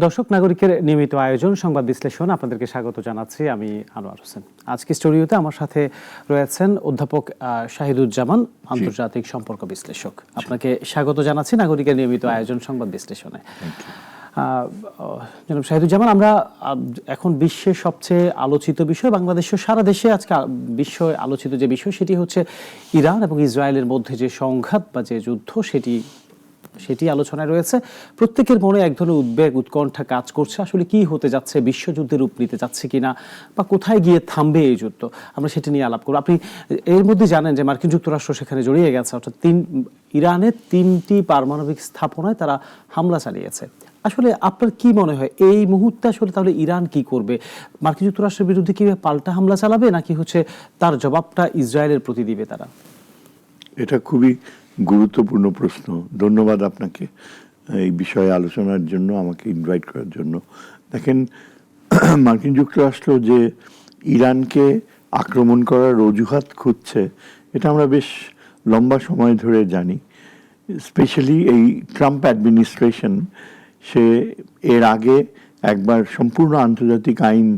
দর্শক নাগরিকের নিয়মিত আয়োজন সংবাদ বিশ্লেষণ আপনাদেরকে স্বাগত জানাচ্ছি। আমি আনোয়ার হোসেন। আজকে স্টুডিওতে আমার সাথে রয়েছেন অধ্যাপক শাহিদুজ্জামান, আন্তর্জাতিক সম্পর্ক বিশ্লেষক। আপনাকে স্বাগত জানাচ্ছি নাগরিকের নিয়মিত আয়োজন সংবাদ বিশ্লেষণে। জনাব শাহিদুজ্জামান, আমরা এখন বিশ্বের সবচেয়ে আলোচিত বিষয়, বাংলাদেশের সারা দেশে আজকে বিশ্ব আলোচিত যে বিষয় সেটি হচ্ছে ইরান এবং ইসরায়েলের মধ্যে যে সংঘাত বা যে যুদ্ধ সেটি আলোচনায় রয়েছে। প্রত্যেকের মনে এক ধরনের উদ্বেগ, উৎকণ্ঠা কাজ করছে। আসলে কি হতে যাচ্ছে, বিশ্বযুদ্ধের রূপ নিতে যাচ্ছে কিনা, বা কোথায় গিয়ে থামবে এই যুদ্ধ, আমরা সেটা নিয়ে আলাপ করব। আপনি এর মধ্যে জানেন যে মার্কিন যুক্তরাষ্ট্র সেখানে জড়িয়ে গেছে, অর্থাৎ ইরানের 3টি পারমাণবিক স্থাপনায় তারা হামলা চালিয়েছে। আসলে আপনার কি মনে হয় এই মুহূর্তে আসলে তাহলে ইরান কি করবে? মার্কিন যুক্তরাষ্ট্রের বিরুদ্ধে কি পাল্টা হামলা চালাবে, নাকি হচ্ছে তার জবাবটা ইসরায়েলের প্রতি দিবে তারা? এটা খুবই গুরুত্বপূর্ণ প্রশ্ন। ধন্যবাদ আপনাকে এই বিষয়ে আলোচনার জন্য, আমাকে ইনভাইট করার জন্য। দেখেন, মার্কিন যুক্তরাষ্ট্র যে ইরানকে আক্রমণ করার অজুহাত খুঁজছে, এটা আমরা বেশ লম্বা সময় ধরে জানি। স্পেশালি এই ট্রাম্প অ্যাডমিনিস্ট্রেশন, সে এর আগে একবার সম্পূর্ণ আন্তর্জাতিক আইন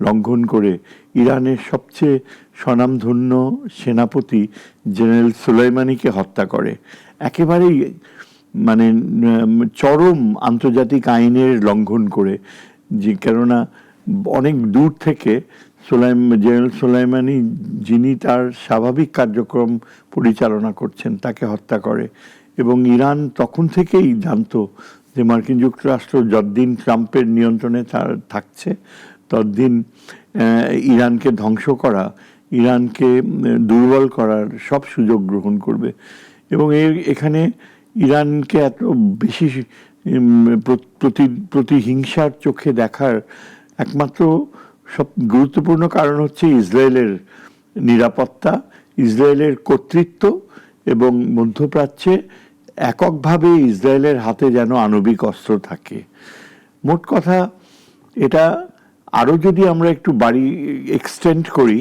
লঙ্ঘন করে ইরানের সবচেয়ে স্বনামধন্য সেনাপতি জেনারেল সুলাইমানিকে হত্যা করে। একেবারেই মানে চরম আন্তর্জাতিক আইনের লঙ্ঘন করে, যে কেননা অনেক দূর থেকে জেনারেল সুলাইমানি, যিনি তার স্বাভাবিক কার্যক্রম পরিচালনা করছেন, তাকে হত্যা করে। এবং ইরান তখন থেকেই জানতো যে মার্কিন যুক্তরাষ্ট্র যতদিন ট্রাম্পের নিয়ন্ত্রণে থাকছে ততদিন ইরানকে ধ্বংস করা, ইরানকে দুর্বল করার সব সুযোগ গ্রহণ করবে। এবং এখানে ইরানকে এত বেশি প্রতিহিংসার চোখে দেখার একমাত্র সব গুরুত্বপূর্ণ কারণ হচ্ছে ইসরায়েলের নিরাপত্তা, ইসরায়েলের কর্তৃত্ব, এবং মধ্যপ্রাচ্যে এককভাবে ইসরায়েলের হাতে যেন আণবিক অস্ত্র থাকে। মোট কথা, এটা আরও যদি আমরা একটু এক্সটেন্ড করি,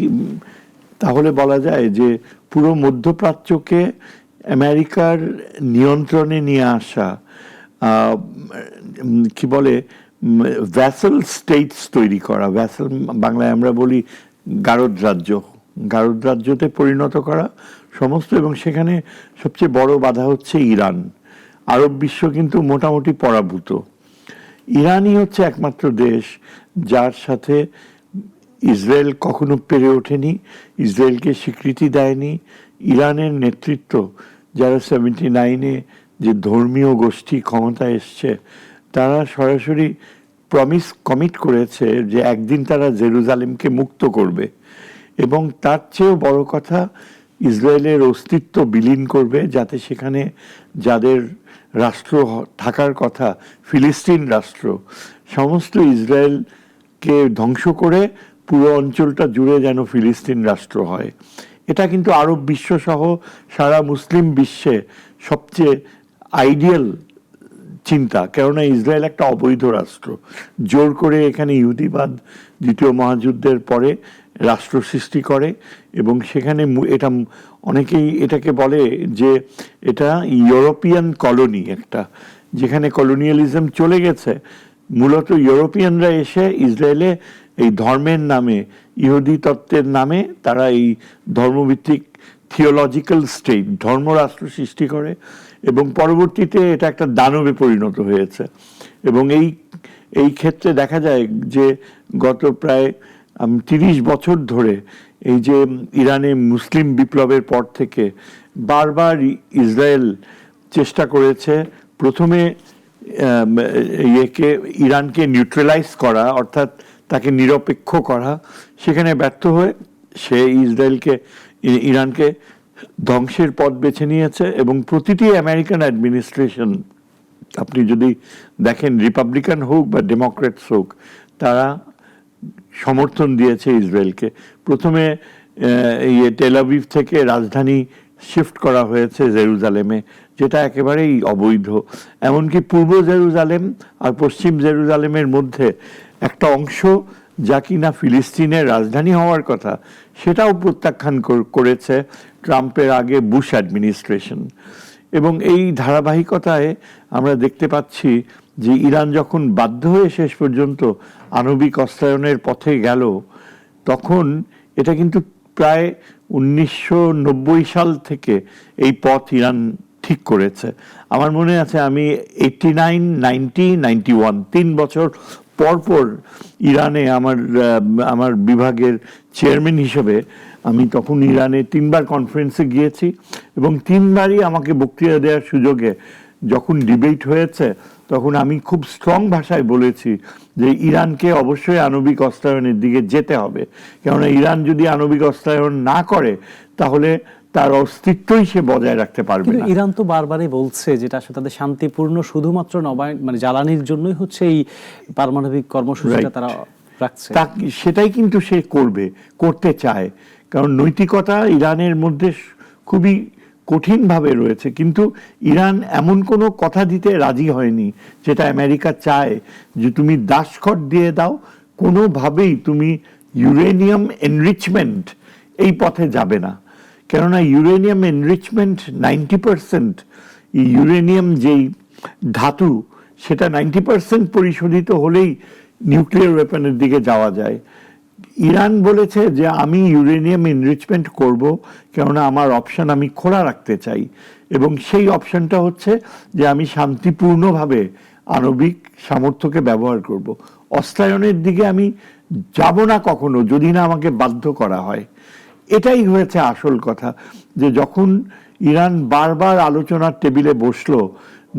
তাহলে বলা যায় যে পুরো মধ্যপ্রাচ্যকে আমেরিকার নিয়ন্ত্রণে নিয়ে আসা, কি বলে, ভ্যাসেল স্টেটস তৈরি করা, ভ্যাসেল বাংলায় আমরা বলি গারদ রাজ্যতে পরিণত করা সমস্ত। এবং সেখানে সবচেয়ে বড় বাধা হচ্ছে ইরান। আরব বিশ্ব কিন্তু মোটামুটি পরাভূত। ইরানই হচ্ছে একমাত্র দেশ যার সাথে ইসরায়েল কখনো পেরে ওঠেনি, ইসরায়েলকে স্বীকৃতি দেয়নি। ইরানের নেতৃত্ব, যারা 79-এ যে ধর্মীয় গোষ্ঠী ক্ষমতায় এসছে, তারা সরাসরি কমিট করেছে যে একদিন তারা জেরুজালেমকে মুক্ত করবে, এবং তার চেয়েও বড় কথা, ইসরায়েলের অস্তিত্ব বিলীন করবে, যাতে সেখানে যাদের রাষ্ট্র থাকার কথা, ফিলিস্তিন রাষ্ট্র, সমস্ত ইসরায়েলকে ধ্বংস করে পুরো অঞ্চলটা জুড়ে যেন ফিলিস্তিন রাষ্ট্র হয়। এটা কিন্তু আরব বিশ্ব সহ সারা মুসলিম বিশ্বে সবচেয়ে আইডিয়াল চিন্তা, কেননা ইসরায়েল একটা অবৈধ রাষ্ট্র। জোর করে এখানে ইহুদিবাদ দ্বিতীয় মহাযুদ্ধের পরে রাষ্ট্র সৃষ্টি করে, এবং সেখানে এটা অনেকেই এটাকে বলে যে এটা ইউরোপিয়ান কলোনি একটা, যেখানে কলোনিয়ালিজম চলে গেছে। মূলত ইউরোপিয়ানরা এসে ইসরায়েলে এই ধর্মের নামে, ইহুদি তত্ত্বের নামে, তারা এই ধর্মভিত্তিক থিওলজিক্যাল স্টেট, ধর্মরাষ্ট্র সৃষ্টি করে, এবং পরবর্তীতে এটা একটা দানবে পরিণত হয়েছে। এবং এই ক্ষেত্রে দেখা যায় যে গত প্রায় 30 বছর ধরে এই যে ইরানে মুসলিম বিপ্লবের পর থেকে বারবার ইসরায়েল চেষ্টা করেছে প্রথমে ইরানকে নিউট্রালাইজ করা, অর্থাৎ তাকে নিরপেক্ষ করা। সেখানে ব্যর্থ হয়ে সে ইরানকে ধ্বংসের পথ বেছে নিয়েছে। এবং প্রতিটি আমেরিকান অ্যাডমিনিস্ট্রেশন, আপনি যদি দেখেন, রিপাবলিকান হোক বা ডেমোক্রেটস হোক, তারা সমর্থন দিয়েছে ইসরায়েলকে। প্রথমে টেল আভিভ থেকে রাজধানী শিফট করা হয়েছে জেরুজালেমে, যেটা একেবারেই অবৈধ। এমনকি পূর্ব জেরুজালেম আর পশ্চিম জেরুজালেমের মধ্যে একটা অংশ, যা কিনা ফিলিস্তিনের রাজধানী হওয়ার কথা, সেটাও প্রত্যাখ্যান করেছে ট্রাম্পের আগে বুশ অ্যাডমিনিস্ট্রেশন। এবং এই ধারাবাহিকতায় আমরা দেখতে পাচ্ছি যে ইরান যখন বাধ্য হয়ে শেষ পর্যন্ত আণবিক অস্ত্রায়নের পথে গেল, তখন এটা কিন্তু প্রায় 1990 সাল থেকে এই পথ ইরান ঠিক করেছে। আমার মনে আছে আমি 89, 90, 91 3 বছর পর পর ইরানে আমার বিভাগের চেয়ারম্যান হিসেবে আমি তখন ইরানে 3বার কনফারেন্সে গিয়েছি, এবং 3বারই আমাকে বক্তৃতা দেওয়ার সুযোগে যখন ডিবেট হয়েছে তখন আমি খুব স্ট্রং ভাষায় বলেছি যে ইরানকে অবশ্যই আণবিক অস্ত্রায়নের দিকে যেতে হবে, কেননা ইরান যদি আণবিক অস্ত্রায়ন না করে তাহলে তার অস্তিত্বই সে বজায় রাখতে পারবে কিন্তু না। ইরান তো বারবারই বলছে যেটা আসলে তাদের শান্তিপূর্ণ শুধুমাত্র নবায়ন মানে জ্বালানির জন্যই হচ্ছে এই পারমাণবিক কর্মসূচিটা তারা রাখছে। সেটাই কিন্তু সে করতে চায়, কারণ নৈতিকতা ইরানের মধ্যে খুবই কঠিনভাবে রয়েছে। কিন্তু ইরান এমন কোনো কথা দিতে রাজি হয়নি যেটা আমেরিকা চায় যে তুমি দাসখত দিয়ে দাও, কোনোভাবেই তুমি ইউরেনিয়াম এনরিচমেন্ট এই পথে যাবে না। কেননা ইউরেনিয়াম এনরিচমেন্ট 90%, ইউরেনিয়াম যেই ধাতু সেটা 90% পরিশোধিত হলেই নিউক্লিয়ার ওয়েপনের দিকে যাওয়া যায়। ইরান বলেছে যে আমি ইউরেনিয়াম এনরিচমেন্ট করব, কেননা আমার অপশন আমি খোলা রাখতে চাই, এবং সেই অপশনটা হচ্ছে যে আমি শান্তিপূর্ণভাবে আণবিক সামর্থ্যকে ব্যবহার করব। অস্ত্রায়নের দিকে আমি যাব না কখনো, যদি না আমাকে বাধ্য করা হয়। এটাই হয়েছে আসল কথা, যে যখন ইরান বারবার আলোচনার টেবিলে বসলো,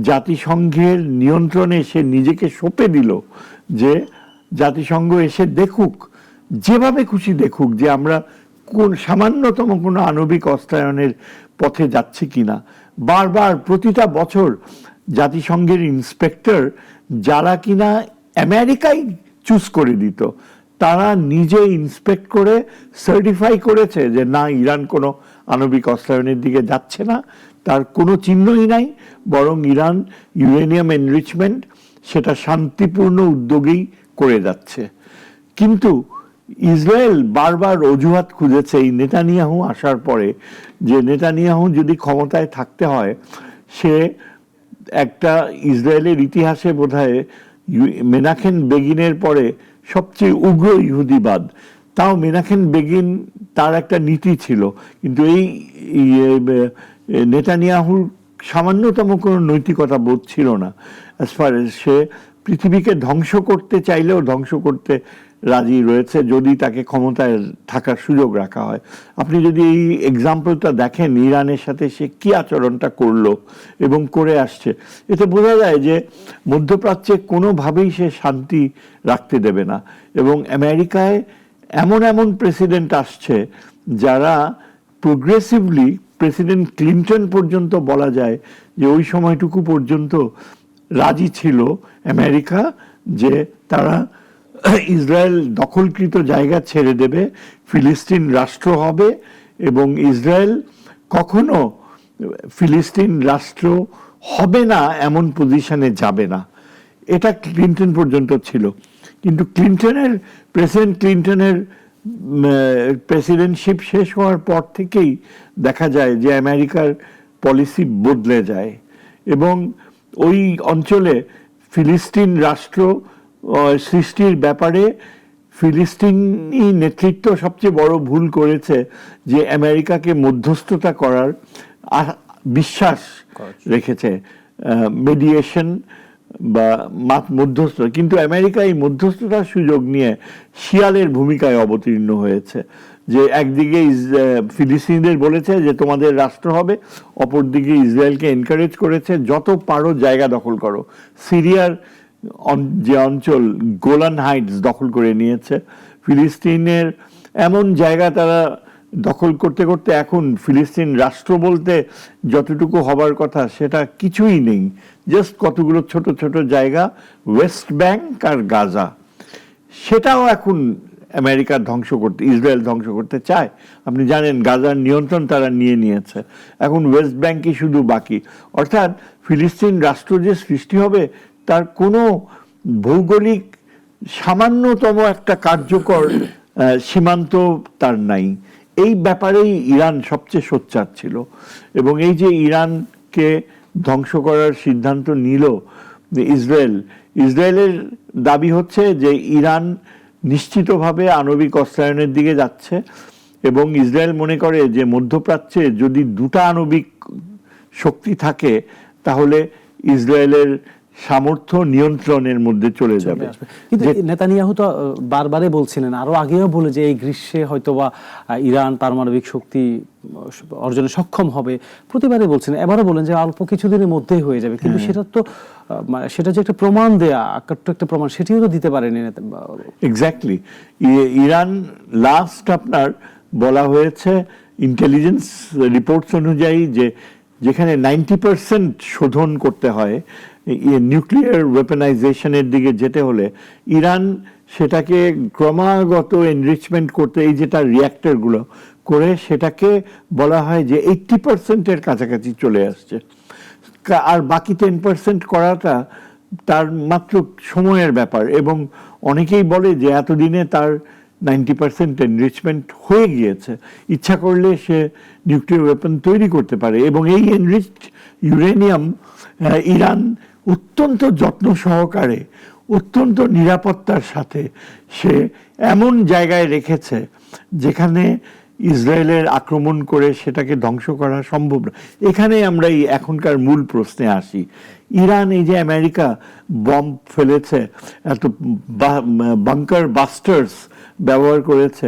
জাতিসংঘের নিয়ন্ত্রণে সে নিজেকে সঁপে দিল যে জাতিসংঘ এসে দেখুক, যেভাবে খুশি দেখুক, যে আমরা কোন সামান্যতম কোনো আণবিক অস্ত্রায়নের পথে যাচ্ছি কিনা। বারবার প্রতিটা বছর জাতিসংঘের ইন্সপেক্টর যারা কিনা আমেরিকাই চুজ করে দিত, তারা নিজে ইন্সপেক্ট করে সার্টিফাই করেছে যে না, ইরান কোনো আণবিক অস্ত্রায়নের দিকে যাচ্ছে না, তার কোনো চিহ্নই নাই, বরং ইরান ইউরেনিয়াম এনরিচমেন্ট সেটা শান্তিপূর্ণ উদ্যোগেই করে যাচ্ছে। কিন্তু ইসরায়েল বারবার অজুহাত খুঁজেছে এই নেতানিয়াহু আসার পরে, যে নেতানিয়াহু যদি ক্ষমতায় থাকতে হয়, সে একটা ইসরায়েলের ইতিহাসে বোধহয় মেনাখেম বেগিনের পরে সবচেয়ে উগ্র ইহুদিবাদ। তাও মেনাখেম বেগিন তার একটা নীতি ছিল, কিন্তু এই নেতানিয়াহুর সামান্যতম কোনো নৈতিকতা বোধ ছিল না। অ্যাজ ফার এজ সে পৃথিবীকে ধ্বংস করতে চাইলেও ধ্বংস করতে রাজি রয়েছে যদি তাকে ক্ষমতায় থাকার সুযোগ রাখা হয়। আপনি যদি এই এক্সাম্পলটা দেখেন, ইরানের সাথে সে কি আচরণটা করলো এবং করে আসছে, এতে বোঝা যায় যে মধ্যপ্রাচ্যে কোনোভাবেই সে শান্তি রাখতে দেবে না। এবং আমেরিকায় এমন এমন প্রেসিডেন্ট আসছে যারা প্রোগ্রেসিভলি, প্রেসিডেন্ট ক্লিন্টন পর্যন্ত বলা যায় যে ওই সময়টুকু পর্যন্ত রাজি ছিল আমেরিকা যে তারা ইসরায়েল দখলকৃত জায়গা ছেড়ে দেবে, ফিলিস্তিন রাষ্ট্র হবে, এবং ইসরায়েল কখনো ফিলিস্তিন রাষ্ট্র হবে না এমন পজিশনে যাবে না। এটা ক্লিন্টন পর্যন্ত ছিল। কিন্তু প্রেসিডেন্ট ক্লিন্টনের প্রেসিডেন্টশিপ শেষ হওয়ার পর থেকেই দেখা যায় যে আমেরিকার পলিসি বদলে যায়, এবং ওই অঞ্চলে ফিলিস্তিন রাষ্ট্র সৃষ্টির ব্যাপারে ফিলিস্তিনি নেতৃত্ব সবচেয়ে বড় ভুল করেছে যে আমেরিকাকে মধ্যস্থতা করার বিশ্বাস রেখেছে, মেডিয়েশন বা মধ্যস্থতা। কিন্তু আমেরিকা এই মধ্যস্থতার সুযোগ নিয়ে শিয়ালের ভূমিকায় অবতীর্ণ হয়েছে, যে একদিকে ফিলিস্তিনিদের বলেছে যে তোমাদের রাষ্ট্র হবে, অপরদিকে ইসরায়েলকে এনকারেজ করেছে যত পারো জায়গা দখল করো। সিরিয়ার যে অঞ্চল গোলান হাইটস দখল করে নিয়েছে, ফিলিস্তিনের এমন জায়গা তারা দখল করতে করতে এখন ফিলিস্তিন রাষ্ট্র বলতে যতটুকু হবার কথা সেটা কিছুই নেই, জাস্ট কতগুলো ছোট ছোট জায়গা, ওয়েস্ট ব্যাংক আর গাজা। সেটাও এখন আমেরিকা ইসরায়েল ধ্বংস করতে চায়। আপনি জানেন গাজার নিয়ন্ত্রণ তারা নিয়ে নিয়েছে, এখন ওয়েস্ট ব্যাংকই শুধু বাকি। অর্থাৎ ফিলিস্তিন রাষ্ট্র যে সৃষ্টি হবে তার কোনো ভৌগোলিক সামান্যতম একটা কার্যকর সীমান্ত তার নাই। এই ব্যাপারেই ইরান সবচেয়ে সোচ্চার ছিল, এবং এই যে ইরানকে ধ্বংস করার সিদ্ধান্ত নিল, ইসরায়েলের দাবি হচ্ছে যে ইরান নিশ্চিতভাবে আণবিক অস্ত্রায়নের দিকে যাচ্ছে, এবং ইসরায়েল মনে করে যে মধ্যপ্রাচ্যে যদি দুটো আণবিক শক্তি থাকে তাহলে ইসরায়েলের সামর্থ্য নিয়ন্ত্রণের মধ্যে চলে যাবে। কিন্তু নেতানিয়াহু তো বারবারই বলছিলেন, আরো আগেও বলে যে এই গ্রীষ্মে হয়তোবা ইরান পারমাণবিক শক্তি অর্জনে সক্ষম হবে, প্রতিবারই বলছেন, এবারও বলেন যে অল্প কিছুদিনের মধ্যেই হয়ে যাবে, কিন্তু সেটা তো সেটা যে একটা প্রমাণ দেয়া, একটা প্রমাণ, সেটিও তো দিতে পারেনি। এক্স্যাক্টলি, ইরান লাস্ট আপনার বলা হয়েছে ইন্টেলিজেন্স রিপোর্টস অনুযায়ী যে যেখানে 90% শোধন করতে হয় নিউক্লিয়ার ওয়েপনাইজেশনের দিকে যেতে হলে, ইরান সেটাকে ক্রমাগত এনরিচমেন্ট করতে, এই যেটা রিঅ্যাক্টরগুলো করে সেটাকে বলা হয় যে 80%-এর কাছাকাছি চলে আসছে, আর বাকি 10% করাটা তার মাত্র সময়ের ব্যাপার। এবং অনেকেই বলে যে এতদিনে তার 90% এনরিচমেন্ট হয়ে গিয়েছে, ইচ্ছা করলে সে নিউক্লিয়ার ওয়েপন তৈরি করতে পারে। এবং এই এনরিচড ইউরেনিয়াম ইরান অত্যন্ত যত্ন সহকারে, অত্যন্ত নিরাপত্তার সাথে সে এমন জায়গায় রেখেছে যেখানে ইসরায়েলের আক্রমণ করে সেটাকে ধ্বংস করা সম্ভব না। এখানে আমরা এই এখনকার মূল প্রশ্নে আসি। ইরান এই যে আমেরিকা বম্ব ফেলেছে, এত বাংকার বাস্টার্স ব্যবহার করেছে,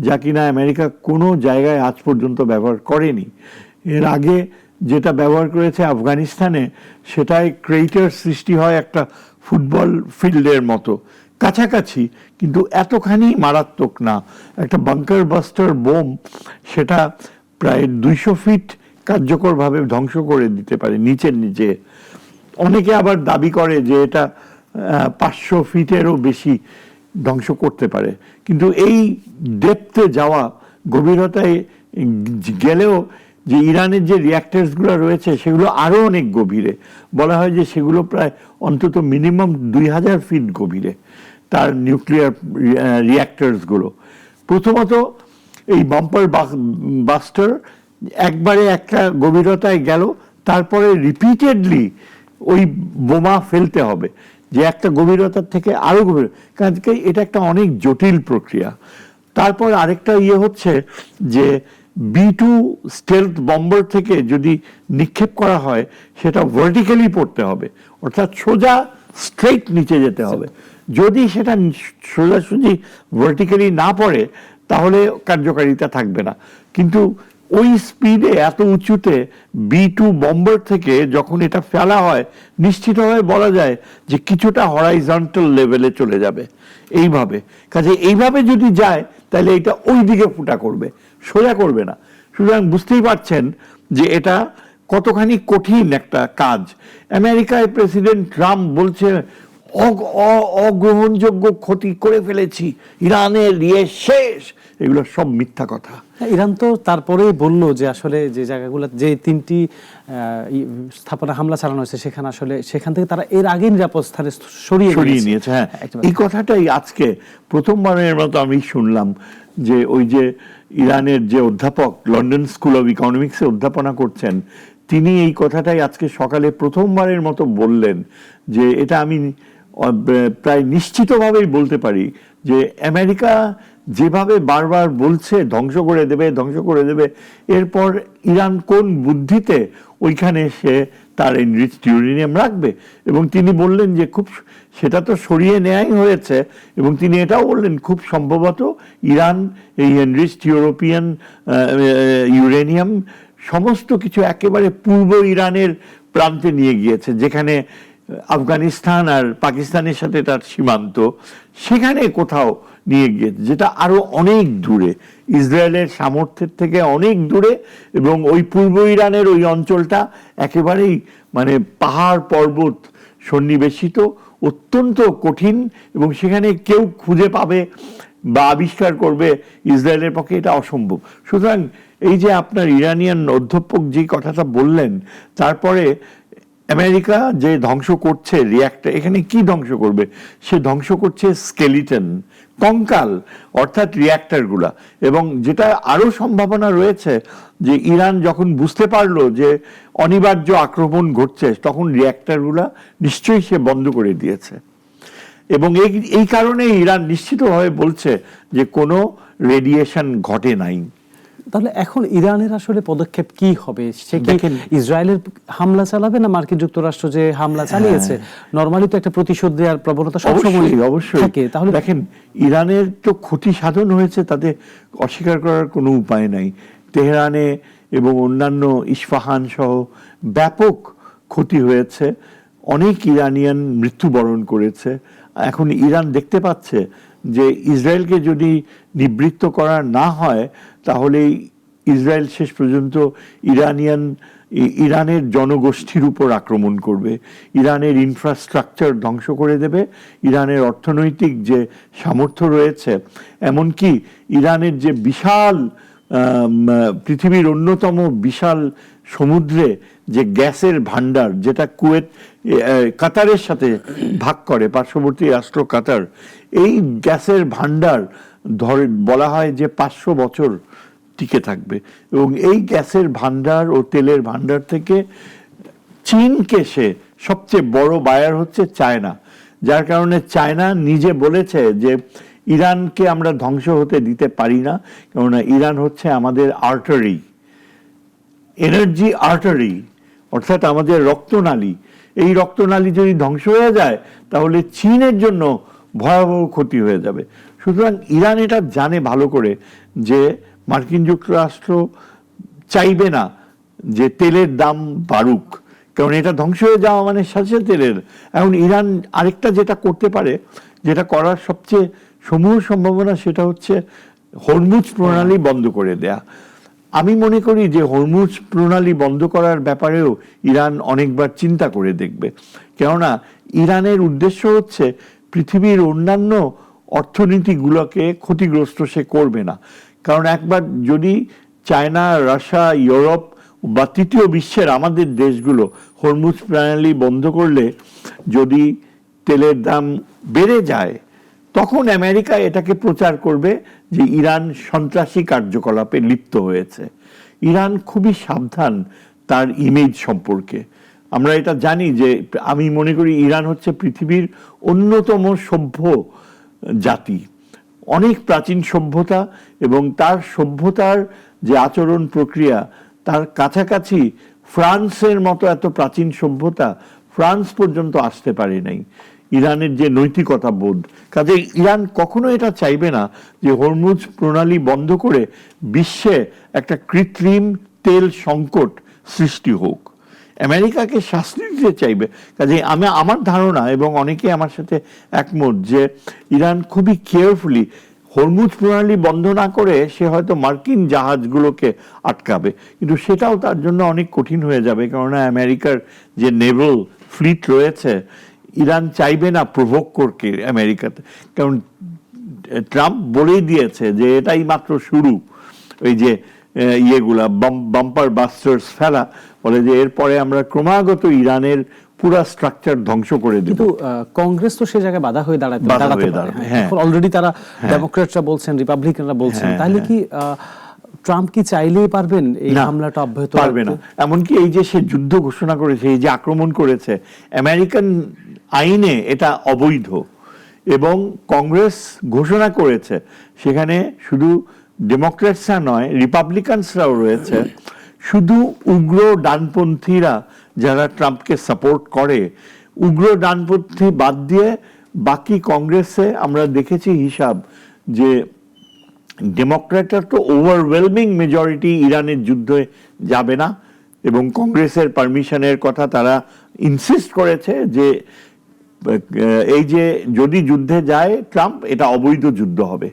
যা কিনা আমেরিকা কোনো জায়গায় আজ পর্যন্ত ব্যবহার করেনি। এর আগে যেটা ব্যবহার করেছে আফগানিস্তানে, সেটাই ক্রেটার সৃষ্টি হয় একটা ফুটবল ফিল্ডের মতো কাছাকাছি, কিন্তু এতখানি মারাত্মক না। একটা বাংকার বাস্টার বোম সেটা প্রায় 200 ফিট কার্যকরভাবে ধ্বংস করে দিতে পারে নিচের নিচে। অনেকে আবার দাবি করে যে এটা 500 ফিটেরও বেশি ধ্বংস করতে পারে, কিন্তু এই ডেপথে যাওয়া, গভীরতায় গেলেও যে ইরানের যে রিঅ্যাক্টরসগুলো রয়েছে সেগুলো আরও অনেক গভীরে, বলা হয় যে সেগুলো প্রায় অন্তত মিনিমাম 2000 ফিট গভীরে তার নিউক্লিয়ার রিঅ্যাক্টরসগুলো। প্রথমত এই বাম্পার বাস্টার একবারে একটা গভীরতায় গেল, তারপরে রিপিটেডলি ওই বোমা ফেলতে হবে যে একটা গভীরতার থেকে আরও গভীর, কারণ এটা একটা অনেক জটিল প্রক্রিয়া। তারপর আরেকটা হচ্ছে যে B2 স্টেলথ বম্বার থেকে যদি নিক্ষেপ করা হয় সেটা ভার্টিক্যালি পড়তে হবে, অর্থাৎ সোজা স্ট্রেইট নিচে যেতে হবে। যদি সেটা সোজাসুজি ভার্টিক্যালি না পড়ে তাহলে কার্যকারিতা থাকবে না। কিন্তু ওই স্পিডে এত উঁচুতে B2 বম্বার থেকে যখন এটা ফেলা হয়, নিশ্চিতভাবে বলা যায় যে কিছুটা হরাইজন্টাল লেভেলে চলে যাবে এইভাবে। কাজে এইভাবে যদি যায় তাহলে এটা ওই দিকে ফুটা করবে, সোজা করবে না। সুতরাং বুঝতেই পারছেন যে এটা কতখানি কঠিন একটা কাজ। আমেরিকায় প্রেসিডেন্ট ট্রাম্প বলছে অগ্রহণযোগ্য ক্ষতি করে ফেলেছি, ইরানের শেষ। এগুলো সব মিথ্যা কথা। ইরান তো তারপরেই বলল যে আসলে যে জায়গাগুলো, যে 3টি স্থাপনা হামলা চালানো হয়েছে, সেখানে আসলে সেখান থেকে তারা এর আগে নিরাপদ স্থানে সরিয়ে নিয়েছে। হ্যাঁ, এই কথাটাই আজকে প্রথমবারের মতো আমি শুনলাম যে ওই যে ইরানের যে অধ্যাপক লন্ডন স্কুল অব ইকোনমিক্সে অধ্যাপনা করছেন, তিনি এই কথাটাই আজকে সকালে প্রথমবারের মতো বললেন যে এটা আমি প্রায় নিশ্চিতভাবেই বলতে পারি যে আমেরিকা যেভাবে বারবার বলছে ধ্বংস করে দেবে, ধ্বংস করে দেবে, এরপর ইরান কোন বুদ্ধিতে ওইখানে সে তার এনরিচড ইউরেনিয়াম রাখবে। এবং তিনি বললেন যে সেটা তো সরিয়ে নেওয়াই হয়েছে, এবং তিনি এটাও বললেন খুব সম্ভবত ইরান এই এনরিচড ইউরেনিয়াম সমস্ত কিছু একেবারে পূর্ব ইরানের প্রান্তে নিয়ে গিয়েছে, যেখানে আফগানিস্তান আর পাকিস্তানের সাথে তার সীমান্ত, সেখানে কোথাও নিয়ে গিয়েছে, যেটা আরো অনেক দূরে, ইসরায়েলের সামর্থ্যের থেকে অনেক দূরে। এবং ওই পূর্ব ইরানের ওই অঞ্চলটা একেবারেই মানে পাহাড় পর্বত সন্নিবেশিত, অত্যন্ত কঠিন, এবং সেখানে কেউ খুঁজে পাবে বা আবিষ্কার করবে ইসরায়েলের পক্ষে এটা অসম্ভব। সুতরাং এই যে আপনার ইরানিয়ান অধ্যাপক যে কথাটা বললেন, তারপরে আমেরিকা যে ধ্বংস করছে রিঅ্যাক্টর, এখানে কি ধ্বংস করবে? সে ধ্বংস করছে স্কেলিটন, কঙ্কাল, অর্থাৎ রিঅ্যাক্টরগুলা। এবং যেটা আরো সম্ভাবনা রয়েছে যে ইরান যখন বুঝতে পারলো যে অনিবার্য আক্রমণ ঘটছে, তখন রিঅ্যাক্টরগুলা নিশ্চয়ই সে বন্ধ করে দিয়েছে। এবং এই কারণে ইরান নিশ্চিতভাবে বলছে যে কোনো রেডিয়েশন ঘটে নাই। তাহলে এখন ইরানের আসলে পদক্ষেপ কি হবে? সে কি ইসরায়েলের হামলা চালাবে, না মার্কিন যুক্তরাষ্ট্র যে হামলা চালিয়েছে, নরমালি তো একটা প্রতিশোধ দেওয়ার প্রবণতা সবসময় থাকে, তাহলে দেখেন ইরানের তো ক্ষতি সাধন হয়েছে, তাতে অস্বীকার করার কোনো উপায় নাই। তেহরানে এবং অন্যান্য ইস্পাহান সহ ব্যাপক ক্ষতি হয়েছে, অনেক ইরানিয়ান মৃত্যুবরণ করেছে। এখন ইরান দেখতে পাচ্ছে যে ইসরায়েলকে যদি নিবৃত্ত করা না হয়, তাহলে ইসরায়েল শেষ পর্যন্ত ইরানের জনগোষ্ঠীর উপর আক্রমণ করবে, ইরানের ইনফ্রাস্ট্রাকচার ধ্বংস করে দেবে, ইরানের অর্থনৈতিক যে সামর্থ্য রয়েছে, এমনকি ইরানের যে বিশাল পৃথিবীর অন্যতম বিশাল সমুদ্রে যে গ্যাসের ভান্ডার, যেটা কুয়েত কাতারের সাথে ভাগ করে, পার্শ্ববর্তী রাষ্ট্র কাতার, এই গ্যাসের ভান্ডার বলা হয় যে 500 বছর টিকে থাকবে। এবং এই গ্যাসের ভান্ডার ও তেলের ভান্ডার থেকে চীনকে সে সবচেয়ে বড় বায়ার হচ্ছে চায়না, যার কারণে চায়না নিজে বলেছে যে ইরানকে আমরা ধ্বংস হতে দিতে পারি না, কেননা ইরান হচ্ছে আমাদের আর্টারি, এনার্জি আর্টারি, অর্থাৎ আমাদের রক্তনালী। এই রক্তনালী যদি ধ্বংস হয়ে যায়, তাহলে চীনের জন্য ভয়াবহ ক্ষতি হয়ে যাবে। সুতরাং ইরান এটা জানে ভালো করে যে মার্কিন যুক্তরাষ্ট্র চাইবে না যে তেলের দাম বাড়ুক, কারণ এটা ধ্বংস হয়ে যাওয়া মানে সাথে তেলের। এখন ইরান আরেকটা যেটা করতে পারে, যেটা করার সবচেয়ে সমূহ সম্ভাবনা, সেটা হচ্ছে হরমুজ প্রণালী বন্ধ করে দেয়া। আমি মনে করি যে হরমুজ প্রণালী বন্ধ করার ব্যাপারেও ইরান অনেকবার চিন্তা করে দেখবে, কেননা ইরানের উদ্দেশ্য হচ্ছে পৃথিবীর অন্যান্য অর্থনীতিগুলোকে ক্ষতিগ্রস্ত সে করবে না। কারণ একবার যদি চায়না, রাশিয়া, ইউরোপ বা তৃতীয় বিশ্বের আমাদের দেশগুলো হরমুজ প্রণালী বন্ধ করলে যদি তেলের দাম বেড়ে যায়, তখন আমেরিকা এটাকে প্রচার করবে যে ইরান সন্ত্রাসী কার্যকলাপে লিপ্ত হয়েছে। ইরান খুবই সাবধান তার ইমেজ সম্পর্কে। আমরা এটা জানি যে, আমি মনে করি ইরান হচ্ছে পৃথিবীর অন্যতম সভ্য জাতি, অনেক প্রাচীন সভ্যতা, এবং তার সভ্যতার যে আচরণ প্রক্রিয়া, তার কাছাকাছি ফ্রান্সের মতো এত প্রাচীন সভ্যতা ফ্রান্স পর্যন্ত আসতে পারে নাই। ইরানের যে নৈতিকতা বোধ, কাজে ইরান কখনো এটা চাইবে না যে হরমুজ প্রণালী বন্ধ করে বিশ্বে একটা কৃত্রিম তেল সংকট সৃষ্টি হোক। আমেরিকাকে শাস্তি দিতে চাইবে। কাজে আমার ধারণা, এবং অনেকে আমার সাথে একমত, যে ইরান খুবই কেয়ারফুলি হরমুজ প্রণালী বন্ধ না করে সে হয়তো মার্কিন জাহাজগুলোকে আটকাবে, কিন্তু সেটাও তার জন্য অনেক কঠিন হয়ে যাবে, কেননা আমেরিকার যে নেভাল ফ্লিট রয়েছে, ইরান চাইবে না প্রভোগ করতে আমেরিকাতে, কারণ ট্রাম্প বলেই দিয়েছে যে এটাই মাত্র শুরু। ওই যে ইয়েগুলা বাম্পার বাস্টার্স ফেলা, বলে যে এরপরে আমরা ক্রমাগত ইরানের পুরা স্ট্রাকচার ধ্বংস করে দেব। কিন্তু কংগ্রেস তো সেই জায়গায় বাধা হয়ে দাঁড়াতে পারে। এখন অলরেডি তারা ডেমোক্রেটরা বলছেন, রিপাবলিকানরা বলছেন, তাহলে কি ট্রাম্প কি চাইলেই পারবেন এই হামলাটা অব্যাহত রাখতে? পারবে না। এমনকি এই যে সে যুদ্ধ ঘোষণা করেছে, এই যে আক্রমণ করেছে, আমেরিকান আইনে এটা অবৈধ, এবং কংগ্রেস ঘোষণা করেছে, সেখানে শুধু ডেমোক্রেটসরা নয়, রিপাবলিকানসরাও রয়েছে, শুধু উগ্র ডানপন্থীরা যারা ট্রাম্পকে সাপোর্ট করে, উগ্র ডানপন্থী বাদ দিয়ে বাকি কংগ্রেসে আমরা দেখেছি হিসাব যে ডেমোক্র্যাটরা তো ওভারওয়েলমিং মেজরিটি ইরানের যুদ্ধে যাবে না, এবং কংগ্রেসের পারমিশনের কথা তারা ইনসিস্ট করেছে যে এই যে যদি যুদ্ধে যায় ট্রাম্প, এটা অবৈধ যুদ্ধ হবে।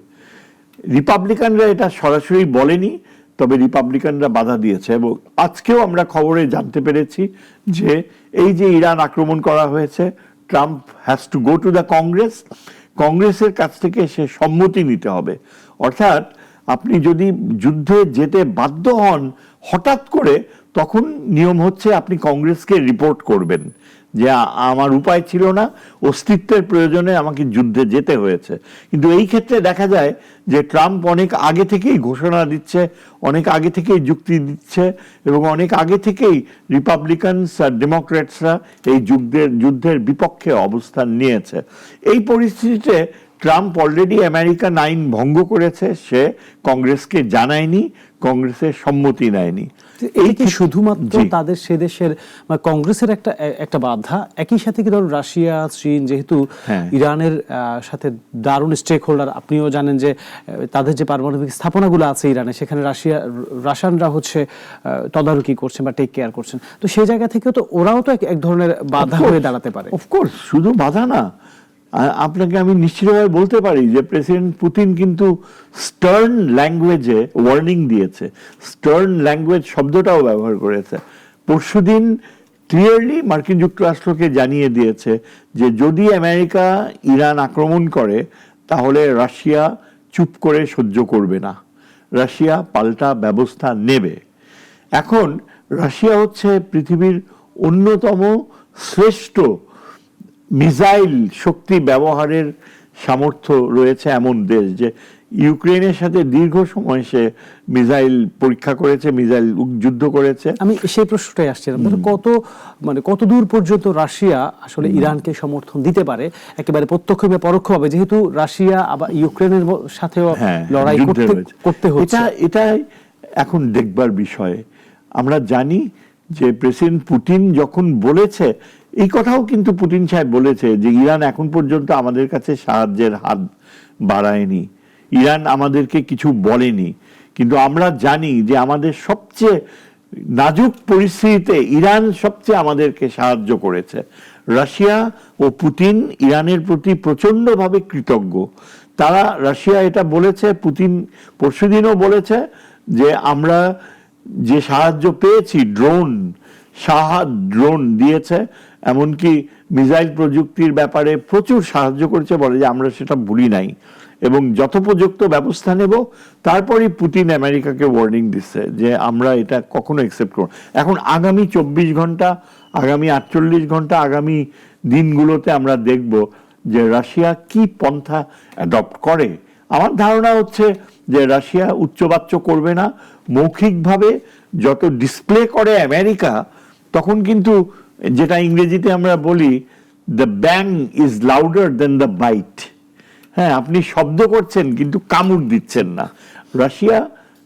রিপাবলিকানরা এটা সরাসরি বলেনি, তবে রিপাবলিকানরা বাধা দিয়েছে। এবং আজকেও আমরা খবরে জানতে পেরেছি যে এই যে ইরান আক্রমণ করা হয়েছে, Trump has to go to the Congress, কংগ্রেসের কাছ থেকে সে সম্মতি নিতে হবে। অর্থাৎ আপনি যদি যুদ্ধে যেতে বাধ্য হন হঠাৎ করে, তখন নিয়ম হচ্ছে আপনি কংগ্রেসকে রিপোর্ট করবেন যে আমার উপায় ছিল না, অস্তিত্বের প্রয়োজনে আমাকে যুদ্ধে যেতে হয়েছে। কিন্তু এই ক্ষেত্রে দেখা যায় যে ট্রাম্প অনেক আগে থেকেই ঘোষণা দিচ্ছে, অনেক আগে থেকেই যুক্তি দিচ্ছে, এবং অনেক আগে থেকেই রিপাবলিকানস আর ডেমোক্র্যাটসরা এই যুদ্ধের বিপক্ষে অবস্থান নিয়েছে। এই পরিস্থিতিতে ট্রাম্প অলরেডি আমেরিকান আইন ভঙ্গ করেছে, সে কংগ্রেসকে জানায়নি, কংগ্রেসের সম্মতি নেয়নি। এই কি শুধুমাত্র তাদের সে দেশের কংগ্রেসের একটা বাধা? একই সাথে কি ধরুন রাশিয়া, চীন যেহেতু ইরানের সাথে দারুণ স্টেক হোল্ডার, আপনিও জানেন যে তাদের যে পারমাণবিক স্থাপনাগুলো আছে ইরানে, সেখানে রাশিয়ানরা হচ্ছে তদারকি করছেন বা টেক কেয়ার করছেন, তো সেই জায়গা থেকেও তো ওরাও তো এক ধরনের বাধা হয়ে দাঁড়াতে পারে। অফকোর্স, শুধু বাধা না, আপনাকে আমি নিশ্চিতভাবে বলতে পারি যে প্রেসিডেন্ট পুতিন কিন্তু স্টার্ন ল্যাঙ্গুয়েজে ওয়ার্নিং দিয়েছে, স্টার্ন ল্যাঙ্গুয়েজ শব্দটাও ব্যবহার করেছে। পরশুদিন ক্লিয়ারলি মার্কিন যুক্তরাষ্ট্রকে জানিয়ে দিয়েছে যে যদি আমেরিকা ইরান আক্রমণ করে তাহলে রাশিয়া চুপ করে সহ্য করবে না, রাশিয়া পাল্টা ব্যবস্থা নেবে। এখন রাশিয়া হচ্ছে পৃথিবীর অন্যতম শ্রেষ্ঠ মিসাইল শক্তি ব্যবহারের সামর্থ্য রয়েছে এমন দেশ, যে ইউক্রেনের সাথে দীর্ঘ সময় সে মিসাইল পরীক্ষা করেছে, মিসাইল যুদ্ধ করেছে। আমি সেই প্রশ্নটাই আসছিলাম, কত দূর পর্যন্ত রাশিয়া আসলে ইরানকে সমর্থন দিতে পারে, একেবারে প্রত্যক্ষ বা পরোক্ষভাবে, যেহেতু রাশিয়া আবার ইউক্রেনের সাথেও লড়াই করতে হচ্ছে। এটাই এখন দেখবার বিষয়। আমরা জানি যে প্রেসিডেন্ট পুতিন যখন বলেছে, এই কথাও কিন্তু পুতিন সাহেব বলেছে যে ইরান এখন পর্যন্ত আমাদের কাছে সাহায্যের হাত বাড়ায়নি, ইরান আমাদেরকে কিছু বলেনি, কিন্তু আমরা জানি যে আমাদের সবচেয়ে নাজুক পরিস্থিতিতে ইরান সবচেয়ে আমাদেরকে সাহায্য করেছে। রাশিয়া ও পুতিন ইরানের প্রতি প্রচন্ডভাবে কৃতজ্ঞ। রাশিয়া এটা বলেছে, পুতিন পরশুদিনও বলেছে যে আমরা যে সাহায্য পেয়েছি, ড্রোন দিয়েছে, এমনকি মিসাইল প্রযুক্তির ব্যাপারে প্রচুর সাহায্য করেছে, বলে যে আমরা সেটা ভুলি নাই এবং যথোপযুক্ত ব্যবস্থা নেব। তারপরে পুতিন আমেরিকাকে ওয়ার্নিং দিচ্ছে যে আমরা এটা কখনো অ্যাকসেপ্ট করব। এখন আগামী 24 ঘন্টা, আগামী 48 ঘন্টা, আগামী দিনগুলোতে আমরা দেখব যে রাশিয়া কি পন্থা অ্যাডপ্ট করে। আমার ধারণা হচ্ছে যে রাশিয়া উচ্চবাচ্য করবে না, মৌখিকভাবে যত ডিসপ্লে করে আমেরিকা, তখন কিন্তু যেটা ইংরেজিতে আমরা বলি the bang is louder than the bite. হ্যাঁ, আপনি শব্দ করছেন কিন্তু কামড় দিচ্ছেন না। রাশিয়া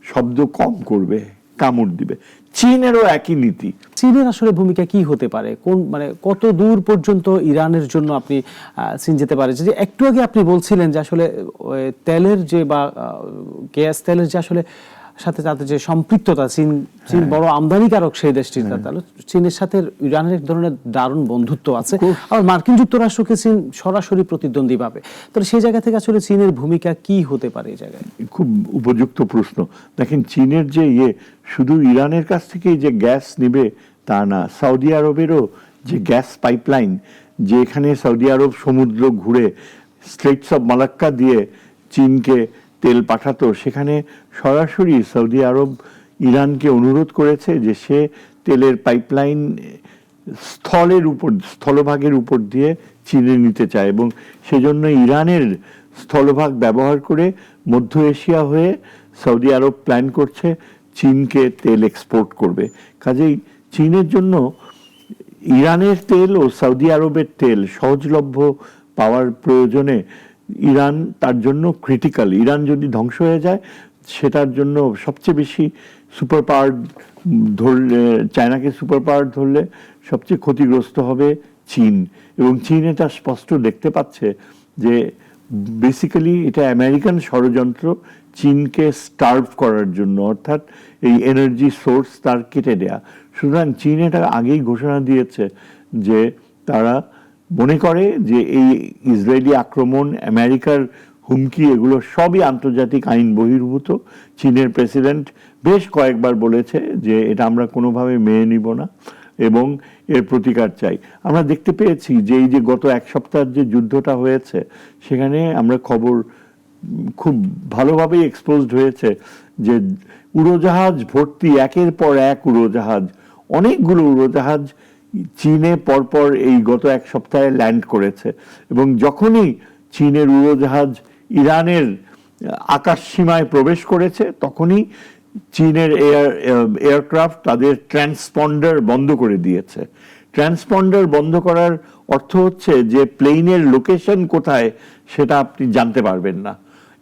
শব্দ কম করবে, কামড় দিবে। চীনেরও একই নীতি। চীনের আসলে ভূমিকা কি হতে পারে? কত দূর পর্যন্ত ইরানের জন্য আপনি চীন যেতে পারে? যে একটু আগে আপনি বলছিলেন যে আসলে তেলের যে বা গ্যাস তেলের যে আসলে সাথে তাদের যে সম্পৃক্ততা, চীন বড় আমদানিকারক সেই দেশটির, তাহলে চীনের সাথে ইরানের এক ধরনের দারুণ বন্ধুত্ব আছে, আর মার্কিন যুক্তরাষ্ট্রকে চীন সরাসরি প্রতিদ্বন্দ্বী ভাবে। তাহলে সেই জায়গা থেকে আসলে চীনের ভূমিকা কি হতে পারে এই জায়গায়? খুব উপযুক্ত প্রশ্ন। দেখেন, চীনের যে শুধু ইরানের কাছ থেকেই যে গ্যাস নিবে তা না, সৌদি আরবেরও যে গ্যাস পাইপলাইন, যেখানে সৌদি আরব সমুদ্র ঘুরে স্ট্রেটস অফ মালাক্কা দিয়ে চীনকে তেল পাঠাতো, সেখানে সরাসরি সৌদি আরব ইরানকে অনুরোধ করেছে যে সে তেলের পাইপলাইন স্থলভাগের উপর দিয়ে চীনে নিতে চায়, এবং সেজন্য ইরানের স্থলভাগ ব্যবহার করে মধ্য এশিয়া হয়ে সৌদি আরব প্ল্যান করছে চীনকে তেল এক্সপোর্ট করবে। কাজেই চীনের জন্য ইরানের তেল ও সৌদি আরবের তেল সহজলভ্য পাওয়ার প্রয়োজনে ইরান তার জন্য ক্রিটিক্যাল। ইরান যদি ধ্বংস হয়ে যায়, সেটার জন্য সবচেয়ে বেশি সুপার পাওয়ার ধরলে, চায়নাকে সুপার পাওয়ার ধরলে সবচেয়ে ক্ষতিগ্রস্ত হবে চীন, এবং চীন এটা স্পষ্ট দেখতে পাচ্ছে যে বেসিক্যালি এটা আমেরিকান ষড়যন্ত্র চীনকে স্টার্ভ করার জন্য, অর্থাৎ এই এনার্জি সোর্স তার কেটে দেয়া। সুতরাং চীন এটা আগেই ঘোষণা দিয়েছে যে তারা মনে করে যে এই ইসরায়েলি আক্রমণ, আমেরিকার হুমকি, এগুলো সবই আন্তর্জাতিক আইন বহির্ভূত। চীনের প্রেসিডেন্ট বেশ কয়েকবার বলেছে যে এটা আমরা কোনোভাবে মেনে নিব না এবং এর প্রতিকার চাই। আমরা দেখতে পেয়েছি যে এই যে গত এক সপ্তাহের যে যুদ্ধটা হয়েছে, সেখানে আমরা খবর খুব ভালোভাবেই এক্সপোজড হয়েছে যে উড়োজাহাজ ভর্তি, একের পর এক উড়োজাহাজ, অনেকগুলো উড়োজাহাজ চীনে পরপর এই গত এক সপ্তাহে ল্যান্ড করেছে। এবং যখনই চীনের উড়োজাহাজ ইরানের আকাশ সীমায় প্রবেশ করেছে, তখনই চীনের এয়ারক্রাফট তাদের ট্রান্সপন্ডার বন্ধ করে দিয়েছে। ট্রান্সপন্ডার বন্ধ করার অর্থ হচ্ছে যে প্লেনের লোকেশন কোথায় সেটা আপনি জানতে পারবেন না,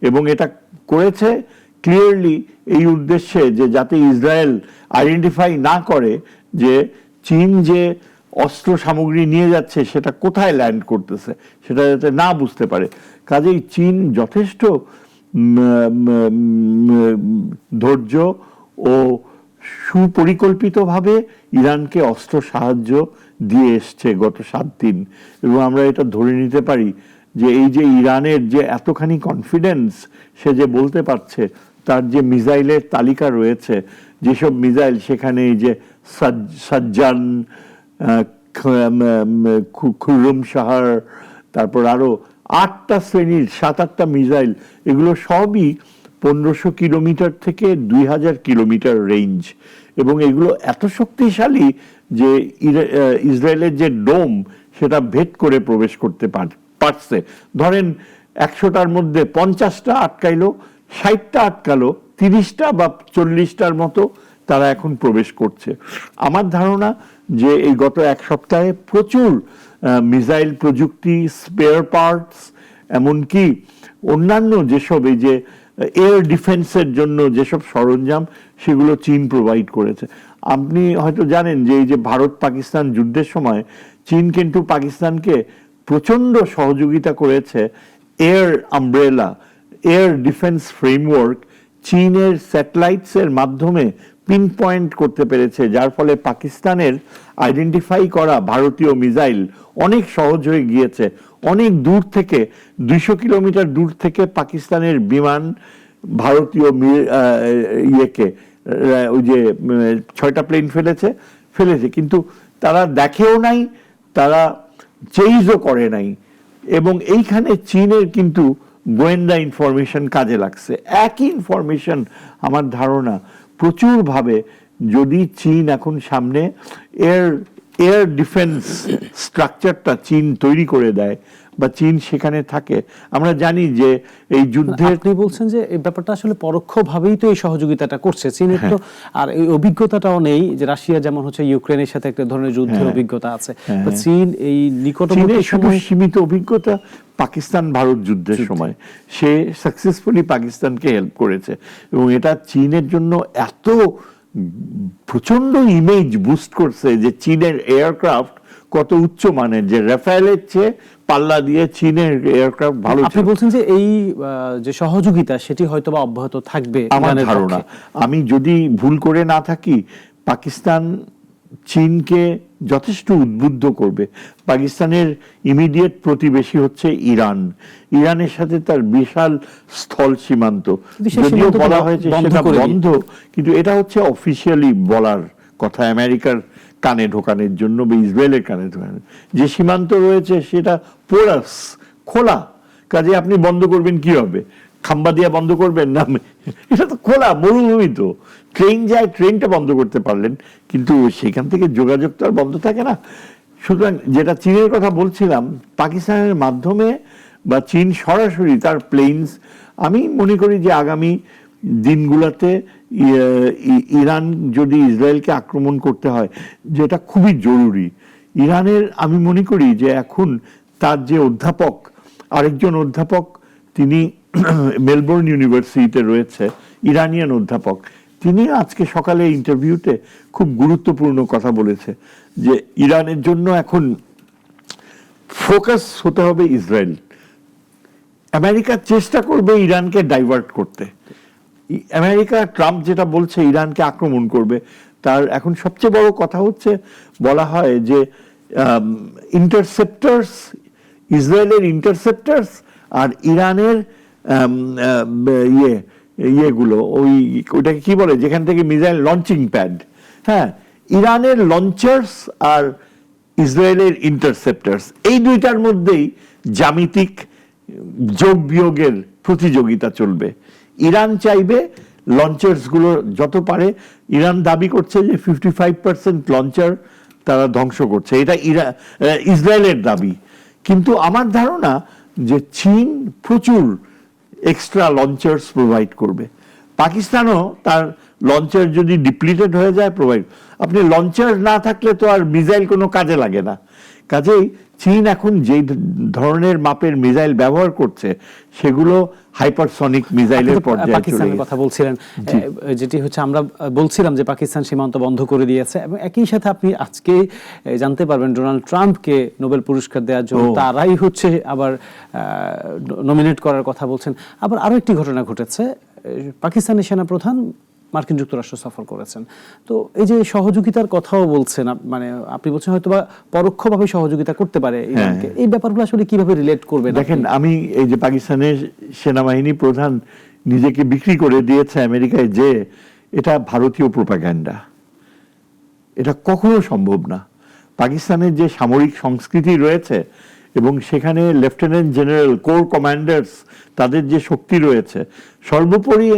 এবং এটা করেছে ক্লিয়ারলি এই উদ্দেশ্যে যে যাতে ইসরায়েল আইডেন্টিফাই না করে যে চীন যে অস্ত্র সামগ্রী নিয়ে যাচ্ছে সেটা কোথায় ল্যান্ড করতেছে, সেটা যাতে না বুঝতে পারে। কাজেই চীন যথেষ্ট ধৈর্য ও সুপরিকল্পিতভাবে ইরানকে অস্ত্র সাহায্য দিয়ে এসছে গত 7 দিন। এবং আমরা এটা ধরে নিতে পারি যে এই যে ইরানের যে এতখানি কনফিডেন্স, সে যে বলতে পারছে, তার যে মিসাইলের তালিকা রয়েছে, যেসব মিসাইল সেখানে এই যে সাজ্জান, খুররম শাহর, তারপর আরো 8টা শ্রেণীর 7-8টা মিসাইল, এগুলো সবই 1500 কিলোমিটার থেকে 2000 কিলোমিটার রেঞ্জ। এবং এগুলো এত শক্তিশালী যে ইসরায়েলের যে ডোম সেটা ভেদ করে প্রবেশ করতে পারছে। ধরেন 100টার মধ্যে 50টা আটকাইলো, 60টা আটকালো, 30টা বা 40টার মতো তারা এখন প্রবেশ করছে। আমার ধারণা যে এই গত এক সপ্তাহে প্রচুর মিসাইল প্রযুক্তি, স্পেয়ার পার্টস, এমনকি অন্যান্য যেসব এই যে এয়ার ডিফেন্সের জন্য যেসব সরঞ্জাম, সেগুলো চীন প্রোভাইড করেছে। আপনি হয়তো জানেন যে এই যে ভারত পাকিস্তান যুদ্ধের সময় চীন কিন্তু পাকিস্তানকে প্রচণ্ড সহযোগিতা করেছে। Air umbrella, air defence framework চীনের স্যাটেলাইটসের মাধ্যমে পিন পয়েন্ট করতে পেরেছে, যার ফলে পাকিস্তানের আইডেন্টিফাই করা ভারতীয় মিসাইল অনেক সহজ হয়ে গিয়েছে। অনেক দূর থেকে, 200 কিলোমিটার দূর থেকে পাকিস্তানের বিমান ভারতীয় ইয়েকে, ওই যে 6টা প্লেন ফেলেছে, কিন্তু তারা দেখেও নাই, তারা চেইজও করে নাই। এবং এইখানে চীনের কিন্তু গোয়েন্দা ইনফরমেশন কাজে লাগছে। একই ইনফরমেশন আমার ধারণা প্রচুরভাবে যদি চীন এখন সামনে এয়ার ডিফেন্স স্ট্রাকচারটা চীন তৈরি করে দেয় বা চীন সেখানে থাকে, আমরা জানি যে এই যুদ্ধে আপনি বলছেন যে এই ব্যাপারটা আসলে পরোক্ষভাবেই তো এই সহযোগিতাটা করছে চীনের, তো আর এই অভিজ্ঞতাটাও নেই যে রাশিয়া যেমন হচ্ছে ইউক্রেনের সাথে একটা ধরনের যুদ্ধের অভিজ্ঞতা আছে, তো চীন এই নিকটবর্তী সময়ে সীমিত অভিজ্ঞতা পাকিস্তান ভারত যুদ্ধের সময় সে সাকসেসফুলি পাকিস্তানকে হেল্প করেছে। এবং এটা চীনের জন্য এত প্রচন্ড ইমেজ বুস্ট করছে যে চীনের এয়ারক্রাফট কত উচ্চ মানের, যে রাফায়েলের চেয়ে পাল্লা দিয়ে চীনের এয়ারক্রাফট ভালো। আপনি বলছেন যে এই যে সহযোগিতা সেটি হয়তোবা অব্যাহত থাকবে আমার ধারণা, আমি যদি ভুল করে না থাকি, পাকিস্তান চীনকে যথেষ্ট উদ্বুদ্ধ করবে। পাকিস্তানের ইমিডিয়েট প্রতিবেশী হচ্ছে ইরান। ইরানের সাথে তার বিশাল স্থল সীমান্ত, যদিও বলা হয়েছে সেটা বন্ধ, কিন্তু এটা হচ্ছে অফিসিয়ালি বলার কথা আমেরিকার কানে ঢোকানোর জন্য বা ইসরায়েলের কানে ঢোকানোর। যে সীমান্ত রয়েছে সেটা পোরাস, খোলা, কাজে আপনি বন্ধ করবেন কি হবে? খাম্বা দিয়ে বন্ধ করবেন না, এটা তো খোলা মরুভূমি, তো ট্রেন যায়, ট্রেনটা বন্ধ করতে পারলেন, কিন্তু সেখান থেকে যোগাযোগ তো আর বন্ধ থাকে না। সুতরাং যেটা চীনের কথা বলছিলাম, পাকিস্তানের মাধ্যমে বা চীন সরাসরি তার প্লেনস, আমি মনে করি যে আগামী দিনগুলোতে ইরান যদি ইসরায়েলকে আক্রমণ করতে হয়, যেটা খুবই জরুরি, ইরানের আমি মনে করি যে এখন তার যে অধ্যাপক, আরেকজন অধ্যাপক, তিনি মেলবোর্ন ইউনিভার্সিটিতে রয়েছে, ইরানিয়ান অধ্যাপক, তিনি আজকে সকালে ইন্টারভিউতে খুব গুরুত্বপূর্ণ কথা বলেছে যে ইরানের জন্য এখন ফোকাস হতে হবে ইসরায়েল। আমেরিকা চেষ্টা করবে ইরানকে ডাইভার্ট করতে। আমেরিকা, ট্রাম্প যেটা বলছে ইরানকে আক্রমণ করবে, তার এখন সবচেয়ে বড় কথা হচ্ছে, বলা হয় যে ইন্টারসেপ্টার্স, ইসরায়েলের ইন্টারসেপ্টার্স আর ইরানের ইয়েগুলো, ওইটাকে কি বলে, যেখান থেকে মিসাইল লঞ্চিং প্যাড, হ্যাঁ, ইরানের লঞ্চার্স আর ইসরায়েলের ইন্টারসেপ্টার্স, এই দুইটার মধ্যেই জ্যামিতিক যোগ বিয়োগের প্রতিযোগিতা চলবে। ইরান চাইবে লঞ্চার্স গুলো যত পারে, ইরান দাবি করছে যে 55% লঞ্চার তারা ধ্বংস করছে, এটা ইসরায়েলের দাবি। কিন্তু আমার ধারণা যে চীন প্রচুর এক্সট্রা লঞ্চার্স প্রোভাইড করবে। পাকিস্তানও তার লঞ্চার যদি ডিপ্লিটেড হয়ে যায় প্রোভাইড। আপনি লঞ্চার না থাকলে তো আর মিসাইল কোনো কাজে লাগে না। কাজেই চীন এখন যে ধরনের মাপের মিসাইল ব্যবহার করছে সেগুলো হাইপারসনিক মিসাইলের পর্যায়ে চলে পাকিস্তানের গেছে। কথা বলছিলেন, যেটি হচ্ছে আমরা বলছিলাম যে পাকিস্তান সীমান্ত বন্ধ করে দিয়েছে, এবং একই সাথে আপনি আজকে জানতে পারবেন ডোনাল্ড ট্রাম্পকে নোবেল পুরস্কার দেওয়ার জন্য তারাই হচ্ছে আবার নমিনেট করার কথা বলছেন। আবার আরো একটি ঘটনা ঘটেছে, পাকিস্তানের সেনাপ্রধান মার্কিন যুক্তরাষ্ট্র সফর করেছেন। তো এই যে সহযোগিতার কথাও বলছেন, মানে আপনি বলছেন হয়তো বা পরোক্ষভাবে সহযোগিতা করতে পারে ইরানকে, এই ব্যাপারগুলো আসলে কিভাবে রিলেট করবেন? দেখেন, আমি এই যে পাকিস্তানের সেনাবাহিনী প্রধান নিজেকে বিক্রি করে দিয়েছে আমেরিকায়, যে এটা ভারতীয় প্রোপাগান্ডা, এটা কখনো সম্ভব না। পাকিস্তানের যে সামরিক সংস্কৃতি রয়েছে এবং সেখানে লেফটেন্যান্ট জেনারেল, কোর কমান্ডার্স, তাদের যে শক্তি রয়েছে, সর্বোপরি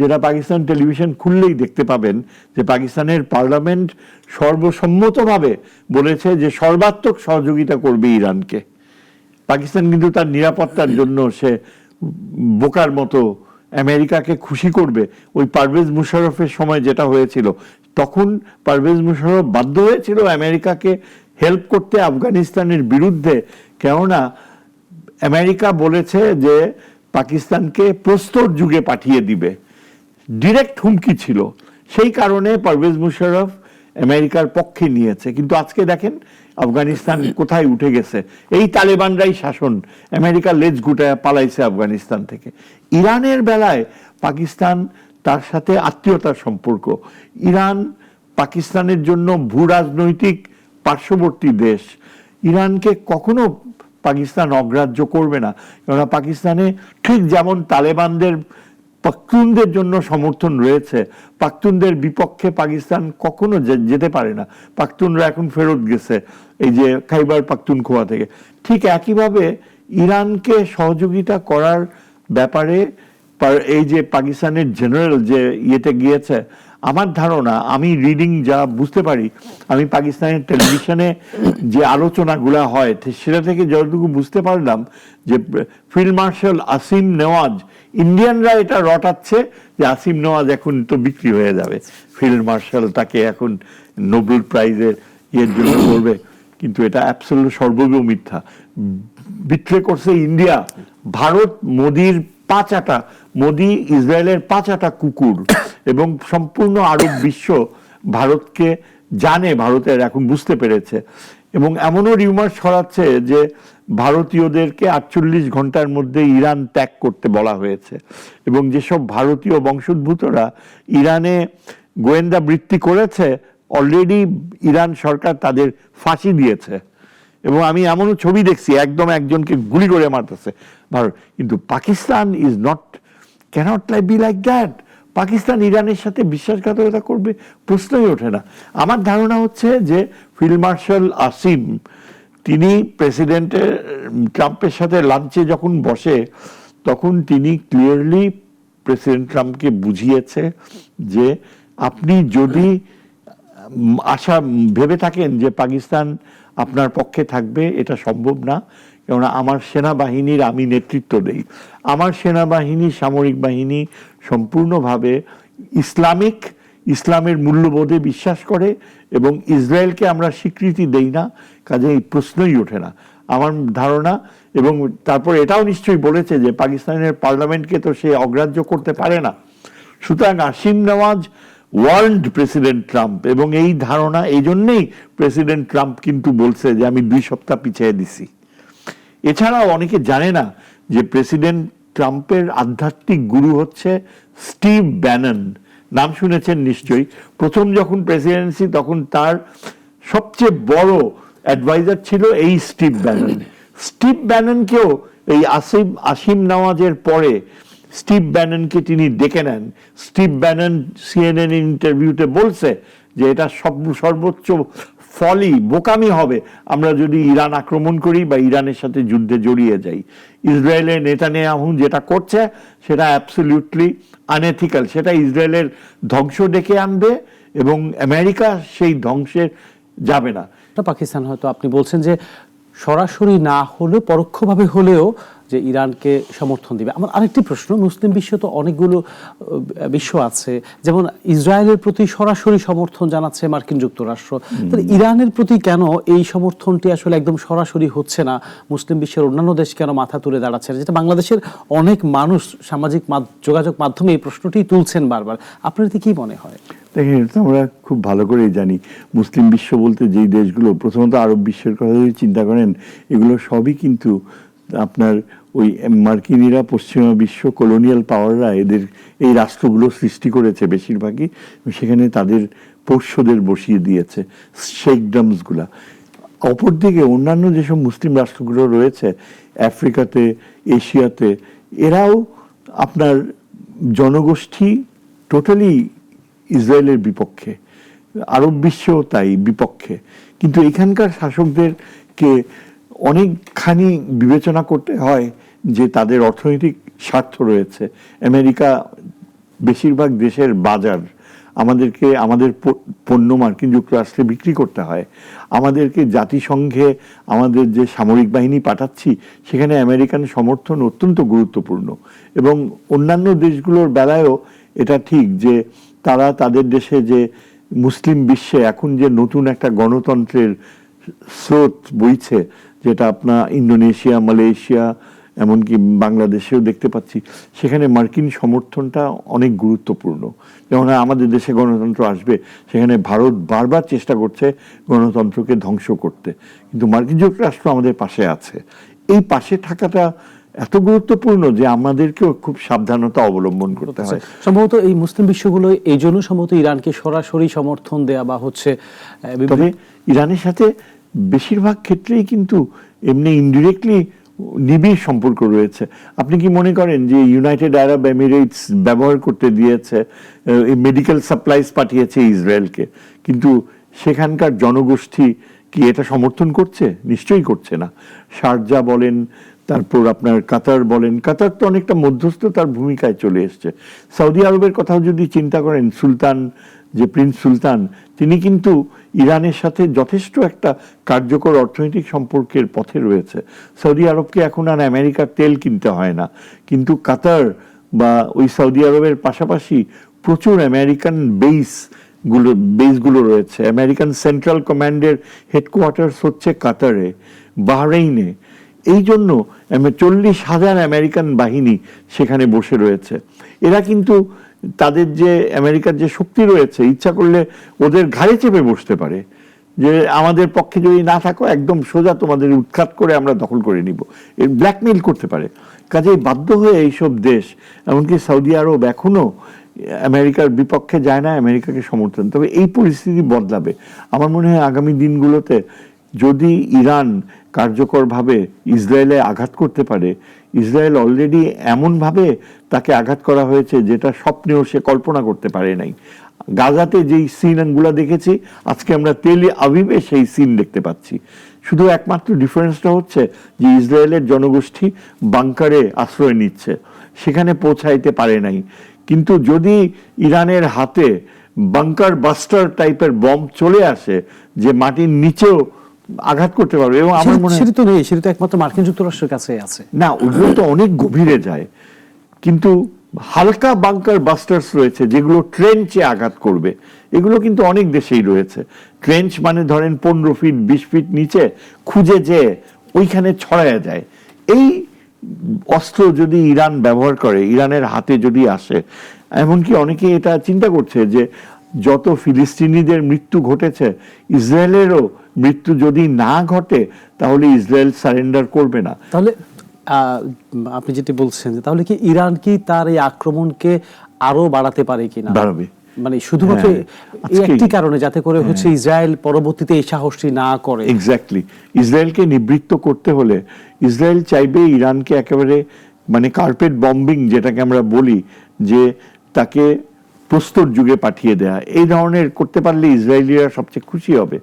যেটা পাকিস্তান টেলিভিশন খুললেই দেখতে পাবেন যে পাকিস্তানের পার্লামেন্ট সর্বসম্মতভাবে বলেছে যে সর্বাত্মক সহযোগিতা করবে ইরানকে। পাকিস্তান কিন্তু তার নিরাপত্তার জন্য সে বোকার মতো আমেরিকাকে খুশি করবে। ওই পারভেজ মুশারফের সময় যেটা হয়েছিল, তখন পারভেজ মুশারফ বাধ্য হয়েছিল আমেরিকাকে হেল্প করতে আফগানিস্তানের বিরুদ্ধে, কেননা আমেরিকা বলেছে যে পাকিস্তানকে প্রস্তর যুগে পাঠিয়ে দিবে, ডিরেক্ট হুমকি ছিল। সেই কারণে পারভেজ মুশারফ আমেরিকার পক্ষে নিয়েছে। কিন্তু আজকে দেখেন আফগানিস্তান কোথায় উঠে গেছে, এই তালেবানরাই শাসন, আমেরিকা লেজ গুটায় পালাইছে আফগানিস্তান থেকে। ইরানের বেলায় পাকিস্তান, তার সাথে আত্মীয়তার সম্পর্ক। ইরান পাকিস্তানের জন্য ভূ রাজনৈতিক পার্শ্ববর্তী দেশ। ইরানকে কখনো পাকিস্তান অগ্রাহ্য করবে না, কেননা পাকিস্তানে ঠিক যেমন তালেবানদের পাখতুনদের জন্য সমর্থন রয়েছে, পাখতুনদের বিপক্ষে পাকিস্তান কখনো যেতে পারে না। পাখতুনরা এখন ফেরত গেছে এই যে খাইবার পাখতুনখোয়া থেকে। ঠিক একইভাবে ইরানকে সহযোগিতা করার ব্যাপারে এই যে পাকিস্তানের জেনারেল যে ইয়েতে গিয়েছে, আমার ধারণা, আমি রিডিং যা বুঝতে পারি, আমি পাকিস্তানের টেলিভিশনে যে আলোচনাগুলো হয় সেটা থেকে যতটুকু বুঝতে পারলাম যে ফিল্ড মার্শাল আসিম নেওয়াজ, ইন্ডিয়ানরা এটা রটাচ্ছে যে আসিম নেওয়াজ এখন তো বিক্রি হয়ে যাবে, ফিল্ড মার্শাল তাকে এখন নোবেল প্রাইজের ইয়ের জন্য করবে, কিন্তু এটা অ্যাবসলিউট সর্বৈব মিথ্যা। বিক্রি করছে ইন্ডিয়া। ভারত মোদির পাঁচাটা, মোদি ইসরায়েলের পাঁচাটা কুকুর, এবং সম্পূর্ণ আরব বিশ্ব ভারতকে জানে, ভারতের এখন বুঝতে পেরেছে। এবং এমনও রিউমার ছড়াচ্ছে যে ভারতীয়দেরকে 48 ঘন্টার মধ্যে ইরান ত্যাগ করতে বলা হয়েছে, এবং যেসব ভারতীয় বংশোদ্ভূতরা ইরানে গোয়েন্দা বৃত্তি করেছে, অলরেডি ইরান সরকার তাদের ফাঁসি দিয়েছে। এবং আমি এমনও ছবি দেখছি একদম একজনকে গুলি করে মারতেছে ভারত। কিন্তু Pakistan is not, cannot be like that. Pakistan ইরানের সাথে বিশ্বাসঘাতকতা করবে, প্রশ্নই ওঠে না। আমার ধারণা হচ্ছে যে ফিল্ড মার্শাল আসিম, তিনি প্রেসিডেন্টের ট্রাম্পের সাথে লাঞ্চে যখন বসে, তখন তিনি ক্লিয়ারলি প্রেসিডেন্ট ট্রাম্পকে বুঝিয়েছে যে আপনি যদি আশা ভেবে থাকেন যে পাকিস্তান আপনার পক্ষে থাকবে, এটা সম্ভব না, কেননা আমার সেনাবাহিনীর আমি নেতৃত্ব দেই। আমার সেনাবাহিনী, সামরিক বাহিনী সম্পূর্ণভাবে ইসলামের মূল্যবোধে বিশ্বাস করে, এবং ইসরায়েলকে আমরা স্বীকৃতি দেই না, কাজে এই প্রশ্নই ওঠে না আমার ধারণা। এবং তারপর এটাও নিশ্চয়ই বলেছে যে পাকিস্তানের পার্লামেন্টকে তো সে অগ্রাহ্য করতে পারে না। সুতরাং Asim Nawaz world president Trump, এবং এই ধারণা, এই জন্যেই প্রেসিডেন্ট ট্রাম্প কিন্তু বলছে যে আমি 2 সপ্তাহ পিছিয়ে দিছি। এছাড়াও অনেকে জানে না যে প্রেসিডেন্ট ট্রাম্পের আধ্যাত্মিক গুরু হচ্ছে স্টিভ ব্যানন, নাম শুনেছেন নিশ্চয়ই। প্রথম যখন প্রেসিডেন্সি, তখন তার সবচেয়ে বড় অ্যাডভাইজার ছিল এই স্টিভ ব্যানন। স্টিভ ব্যাননকেও এই আসিম নেওয়াজের পরে স্টিভ ব্যাননকে তিনি ডেকে নেন। স্টিভ ব্যানন সিএনএন ইন্টারভিউতে বলছে যে এটা সর্বোচ্চ ফলি বোকামি হবে আমরা যদি ইরান আক্রমণ করি বা ইরানের সাথে যুদ্ধে জড়িয়ে যাই। ইসরায়েলের নেতানিয়াহু যেটা করছে সেটা অ্যাবসলিউটলি আনএথিক্যাল, সেটা ইসরায়েলের ধ্বংস ডেকে আনবে এবং আমেরিকা সেই ধ্বংসে যাবে না। পাকিস্তান হয়তো আপনি বলছেন যে সরাসরি না হলেও পরোক্ষভাবে হলেও যে ইরানকে সমর্থন দিবে। আমার আরেকটি প্রশ্ন, মুসলিম বিশ্ব তো অনেকগুলো বিশ্ব আছে, যেমন ইসরায়েলের প্রতি সরাসরি সমর্থন জানাচ্ছে মার্কিন যুক্তরাষ্ট্র, তাহলে ইরানের প্রতি কেন এই সমর্থনটি আসলে একদম সরাসরি হচ্ছে না? মুসলিম বিশ্বের অন্যান্য দেশ কেন মাথা তুলে দাঁড়াচ্ছে না? যেটা বাংলাদেশের অনেক মানুষ সামাজিক যোগাযোগ মাধ্যমে এই প্রশ্নটি তুলছেন বারবার। আপনার এতে কি মনে হয়? দেখেন, আমরা খুব ভালো করেই জানি মুসলিম বিশ্ব বলতে যেই দেশগুলো, প্রথমত আরব বিশ্বের কথা যদি চিন্তা করেন, এগুলো সবই কিন্তু আপনার ওই মার্কিনীরা, পশ্চিমা বিশ্ব, কলোনিয়াল পাওয়াররা এদের এই রাষ্ট্রগুলো সৃষ্টি করেছে বেশিরভাগই, সেখানে তাদের পোষ্যদের বসিয়ে দিয়েছে, শেকডমসগুলা। অপরদিকে অন্যান্য যেসব মুসলিম রাষ্ট্রগুলো রয়েছে আফ্রিকাতে, এশিয়াতে, এরাও আপনার জনগোষ্ঠী টোটালি ইসরায়েলের বিপক্ষে, আরব বিশ্বেও তাই বিপক্ষে। কিন্তু এখানকার শাসকদেরকে অনেকখানি বিবেচনা করতে হয় যে তাদের অর্থনৈতিক স্বার্থ রয়েছে। আমেরিকা বেশিরভাগ দেশের বাজার, আমাদেরকে আমাদের পণ্য মার্কিন যুক্তরাষ্ট্রে বিক্রি করতে হয়। আমাদেরকে জাতিসংঘে আমাদের যে সামরিক বাহিনী পাঠাচ্ছি সেখানে আমেরিকান সমর্থন অত্যন্ত গুরুত্বপূর্ণ। এবং অন্যান্য দেশগুলোর বেলায়ও এটা ঠিক যে তারা তাদের দেশে যে মুসলিম বিশ্বে এখন যে নতুন একটা গণতন্ত্রের স্রোত বইছে, যেটা আপনার ইন্দোনেশিয়া, মালয়েশিয়া, এমনকি বাংলাদেশেও দেখতে পাচ্ছি, সেখানে মার্কিন সমর্থনটা অনেক গুরুত্বপূর্ণ। যেমন আমাদের দেশে গণতন্ত্র আসবে, সেখানে ভারত বারবার চেষ্টা করছে গণতন্ত্রকে ধ্বংস করতে, কিন্তু মার্কিন যুক্তরাষ্ট্র আমাদের পাশে আছে। এই পাশে থাকাটা এত গুরুত্বপূর্ণ যে আমাদেরকেও খুব সাবধানতা অবলম্বন করতে হয়। সম্ভবত এই মুসলিম বিশ্বগুলো এই জন্য সম্ভবত ইরানকে সরাসরি সমর্থন দেয়া বা হচ্ছে, তবে ইরানের সাথে বেশিরভাগ ক্ষেত্রেই কিন্তু এমনি ইনডিরেক্টলি নিবিড় সম্পর্ক রয়েছে। আপনি কি মনে করেন যে ইউনাইটেড আরব এমিরেটস ব্যবহার করতে দিয়েছে, মেডিকেল সাপ্লাইজ পাঠিয়েছে ইসরায়েলকে, কিন্তু সেখানকার জনগোষ্ঠী কি এটা সমর্থন করছে? নিশ্চয়ই করছে না। শারজা বলেন, তারপর আপনার কাতার বলেন, কাতার তো অনেকটা মধ্যস্থতার ভূমিকায় চলে এসছে। সৌদি আরবের কথাও যদি চিন্তা করেন, সুলতান যে প্রিন্স সুলতান, তিনি কিন্তু ইরানের সাথে যথেষ্ট একটা কার্যকর অর্থনৈতিক সম্পর্কের পথে রয়েছে। সৌদি আরবকে এখন আর আমেরিকার তেল কিনতে হয় না, কিন্তু কাতার বা ওই সৌদি আরবের পাশাপাশি প্রচুর আমেরিকান বেসগুলো রয়েছে। আমেরিকান সেন্ট্রাল কমান্ডের হেডকোয়ার্টার্স হচ্ছে কাতারে, বাহরাইনে। এই জন্য 40,000 আমেরিকান বাহিনী সেখানে বসে রয়েছে। এরা কিন্তু তাদের যে আমেরিকার যে শক্তি রয়েছে, ইচ্ছা করলে ওদের ঘাড়ে চেপে বসতে পারে, যে আমাদের পক্ষে যদি না থাকো একদম সোজা তোমাদের উৎখাত করে আমরা দখল করে নিব, এর ব্ল্যাকমেইল করতে পারে। কাজেই বাধ্য হয়ে এইসব দেশ, এমনকি সৌদি আরব এখনো আমেরিকার বিপক্ষে যায় না, আমেরিকাকে সমর্থন। তবে এই পরিস্থিতি বদলাবে আমার মনে হয় আগামী দিনগুলোতে। যদি ইরান কার্যকরভাবে ইসরায়েলে আঘাত করতে পারে, ইসরায়েল অলরেডি এমনভাবে তাকে আঘাত করা হয়েছে যেটা স্বপ্নেও সে কল্পনা করতে পারে নাই। গাজাতে যেই সিনগুলো দেখেছি, আজকে আমরা তেল আবিবে সেই সিন দেখতে পাচ্ছি। শুধু একমাত্র ডিফারেন্সটা হচ্ছে যে ইসরায়েলের জনগোষ্ঠী বাংকারে আশ্রয় নিচ্ছে, সেখানে পৌঁছাইতে পারে নাই। কিন্তু যদি ইরানের হাতে বাংকার বাস্টার টাইপের বম চলে আসে যে মাটির নিচেও আঘাত করতে পারবে, এবং আমার মনে হয় সেটা তো নেই, সেটা তো একমাত্র মার্কিন যুক্তরাষ্ট্রের কাছে আছে। না, ওগুলো তো অনেক গভীরে যায়, কিন্তু হালকা বাংকার বাস্টার্স রয়েছে যেগুলো ট্রেঞ্চে আঘাত করবে। এগুলো কিন্তু অনেক দেশেই রয়েছে। ট্রেঞ্চ মানে ধরেন 15 ফিট 20 ফিট নিচে খুঁজে যে ওইখানে ছড়ায়া যায়। এই অস্ত্র যদি ইরান ব্যবহার করে, ইরানের হাতে যদি আসে, এমনকি অনেকে এটা চিন্তা করছে যে যত ফিলিস্তিনিদের মৃত্যু ঘটেছে, ইসরায়েলেরও মৃত্যু যদি না ঘটে তাহলে ইসরায়েল সারেন্ডার করবে না। তাহলে আপনি যেটি বলছেন, তাহলে কি ইরান কি তার এই আক্রমণকে আরো বাড়াতে পারে কিনা? বাড়াবে, মানে শুধুমাত্র এই একটি কারণে, যাতে করে হচ্ছে ইসরায়েল পরবর্তীতে এই সাহসটি না করে। এক্স্যাক্টলি। ইসরায়েলকে নিবৃত্ত করতে হলে ইসরায়েল চাইবে ইরানকে একেবারে মানে কার্পেট বম্বিং যেটাকে আমরা বলি, যে তাকে প্রস্তর যুগে পাঠিয়ে দেয়া, এই ধরনের করতে পারলে ইসরায়েলিরা সবচেয়ে খুশি হবে।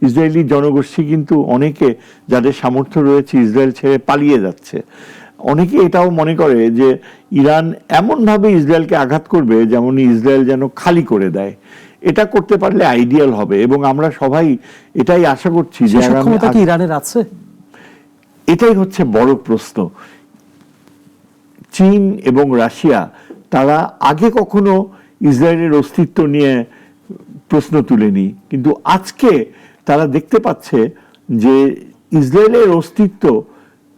ইসরায়েলি জনগোষ্ঠী কিন্তু অনেকে যাদের সামর্থ্য রয়েছে ইসরায়েল ছেড়ে পালিয়ে যাচ্ছে। অনেকে এটাও মনে করে যে ইরান এমনভাবে ইসরায়েলকে আঘাত করবে যেমন ইসরায়েল যেন খালি করে দেয়। এটা করতে পারলে আইডিয়াল হবে এবং আমরা সবাই এটাই আশা করছি যে সক্ষমতা কি ইরানের আছে? এটাই হচ্ছে বড় প্রশ্ন। চীন এবং রাশিয়া তারা আগে কখনো ইসরায়েলের অস্তিত্ব নিয়ে প্রশ্ন তুলেনি, কিন্তু আজকে তারা দেখতে পাচ্ছে যে ইসরায়েলের অস্তিত্ব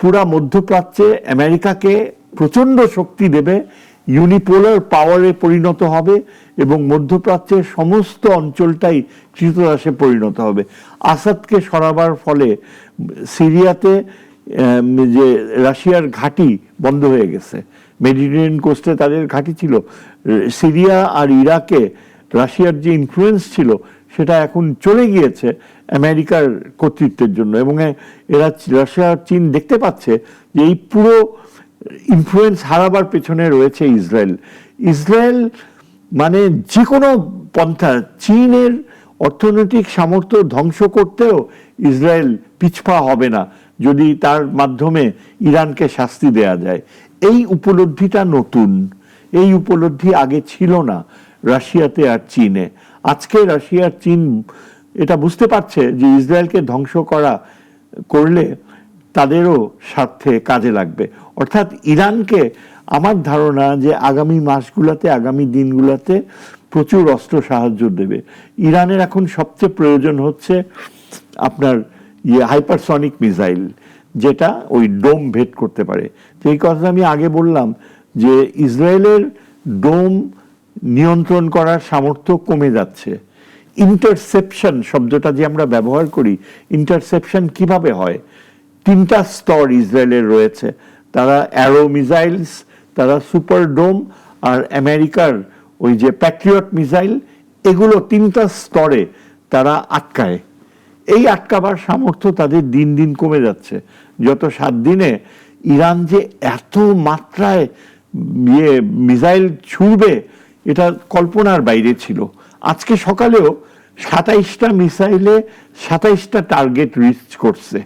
পুরা মধ্যপ্রাচ্যে আমেরিকাকে প্রচন্ড শক্তি দেবে, ইউনিপোলার পাওয়ারে পরিণত হবে এবং মধ্যপ্রাচ্যের সমস্ত অঞ্চলটাই ক্রীতদাসে পরিণত হবে। আসাদকে সরাবার ফলে সিরিয়াতে যে রাশিয়ার ঘাঁটি বন্ধ হয়ে গেছে, মেডিটেরিয়ান কোস্টে তাদের ঘাঁটি ছিল। সিরিয়া আর ইরাকে রাশিয়ার যে ইনফ্লুয়েন্স ছিল সেটা এখন চলে গিয়েছে আমেরিকার কর্তৃত্বের জন্য, এবং এরা রাশিয়া চীন দেখতে পাচ্ছে যে এই পুরো ইনফ্লুয়েন্স হারাবার পেছনে রয়েছে ইসরায়েল। ইসরায়েল মানে যে কোনো পন্থা, চীনের অর্থনৈতিক সামর্থ্য ধ্বংস করতেও ইসরায়েল পিছপা হবে না যদি তার মাধ্যমে ইরানকে শাস্তি দেয়া যায়। এই উপলব্ধিটা নতুন, এই উপলব্ধি আগে ছিল না রাশিয়াতে আর চীনে। আজকে রাশিয়া আর চীন এটা বুঝতে পারছে যে ইসরায়েলকে ধ্বংস করলে তাদেরও স্বার্থে কাজে লাগবে। অর্থাৎ ইরানকে আমার ধারণা যে আগামী মাসগুলোতে, আগামী দিনগুলোতে প্রচুর অস্ত্র সাহায্য দেবে। ইরানের এখন সবচেয়ে প্রয়োজন হচ্ছে আপনার হাইপারসনিক মিসাইল, যেটা ওই ডোম ভেদ করতে পারে। এই কথা আমি আগে বললাম যে ইসরায়েলের ডোম নিয়ন্ত্রণ করার সামর্থ্য কমে যাচ্ছে। ইন্টারসেপশন শব্দটা যে আমরা ব্যবহার করি, ইন্টারসেপশন কিভাবে হয়? তিনটা স্তর ইসরায়েলের রয়েছে। তারা অ্যারো মিসাইলস, তারা সুপার ডোম, আর আমেরিকার ওই যে প্যাট্রিয়ট মিসাইল, এগুলো তিনটা স্তরে তারা আটকায়। এই আটকাবার সামর্থ্য তাদের দিন দিন কমে যাচ্ছে। যত 7 দিনে ইরান যে এত মাত্রায় মিসাইল ছুড়বে এটা কল্পনার বাইরে ছিল। আজকে সকালেও 27টা মিসাইলে 27টা টার্গেট রিচ করছে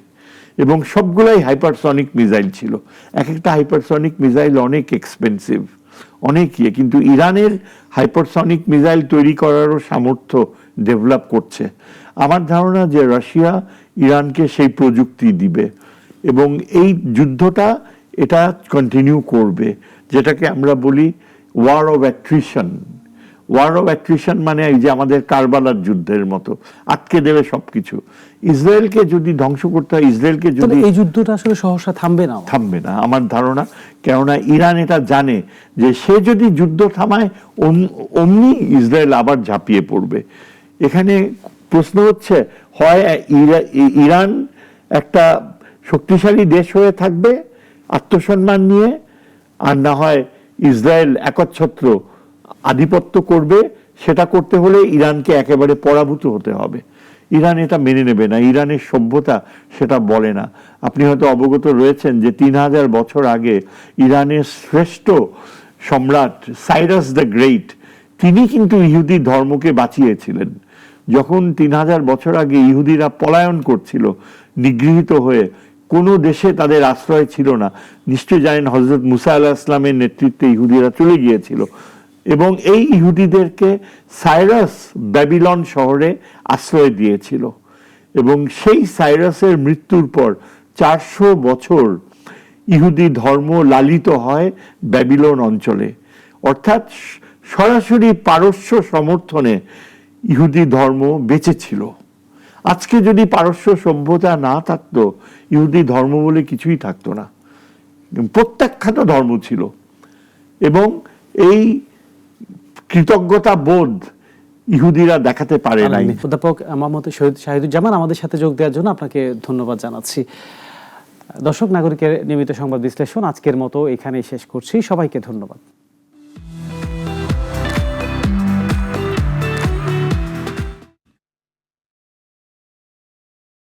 এবং সবগুলাই হাইপারসনিক মিসাইল ছিল। এক একটা হাইপারসনিক মিসাইল অনেক এক্সপেন্সিভ, অনেক কিন্তু ইরানের হাইপারসনিক মিসাইল তৈরি করারও সামর্থ্য ডেভেলপ করছে। আমার ধারণা যে রাশিয়া ইরানকে সেই প্রযুক্তি দিবে এবং এই যুদ্ধটা এটা কন্টিনিউ করবে, যেটাকে আমরা বলি war of attrition. War of attrition মানে এই যে আমাদের কারবালার যুদ্ধের মতো আটকে দেবে সবকিছু। ইসরায়েলকে যদি ধ্বংস করতে হয়, ইসরায়েলকে যদি, এই যুদ্ধটা আসলে সহসা থামবে না আমার ধারণা। কেননা ইরান এটা জানে যে সে যদি যুদ্ধ থামায় অমনি ইসরায়েল আবার ঝাঁপিয়ে পড়বে। এখানে প্রশ্ন হচ্ছে, হয় ইরান একটা শক্তিশালী দেশ হয়ে থাকবে আত্মসম্মান নিয়ে, আর না হয় ইসরায়েল একচ্ছত্র আধিপত্য করবে। সেটা করতে হলে ইরানকে একেবারে পরাভূত হতে হবে। ইরান এটা মেনে নেবে না, ইরানের সভ্যতা সেটা বলে না। আপনি হয়তো অবগত রয়েছেন যে 3000 বছর আগে ইরানের শ্রেষ্ঠ সম্রাট সাইরাস দ্য গ্রেট, তিনি কিন্তু ইহুদি ধর্মকে বাঁচিয়েছিলেন। যখন 3000 বছর আগে ইহুদিরা পলায়ন করছিল নিগৃহীত হয়ে, কোনো দেশে তাদের আশ্রয় ছিল না। নিশ্চয় জানেন হযরত মুসা আলাইহিস সালামের নেতৃত্বে ইহুদিরা চলে গিয়েছিল এবং এই ইহুদিদেরকে সাইরাস ব্যাবিলন শহরে আশ্রয় দিয়েছিল এবং সেই সাইরাসের মৃত্যুর পর 400 বছর ইহুদি ধর্ম লালিত হয় ব্যাবিলন অঞ্চলে। অর্থাৎ সরাসরি পারস্য সমর্থনে ইহুদি ধর্ম বেঁচে ছিল। আজকে যদি পারস্য সভ্যতা না থাকতো, ইহুদি ধর্ম বলে কিছুই থাকতো না, প্রত্যাখ্যাত ধর্ম ছিল। এবং এই কৃতজ্ঞতা বোধ ইহুদিরা দেখাতে পারে নাই। অধ্যাপক মোহাম্মদ শহীদ শাহিদুজ্জামান আমাদের সাথে যোগ দেওয়ার জন্য আপনাকে ধন্যবাদ জানাচ্ছি। দর্শক নাগরিকের নিয়মিত সংবাদ বিশ্লেষণ আজকের মতো এখানেই শেষ করছি। সবাইকে ধন্যবাদ।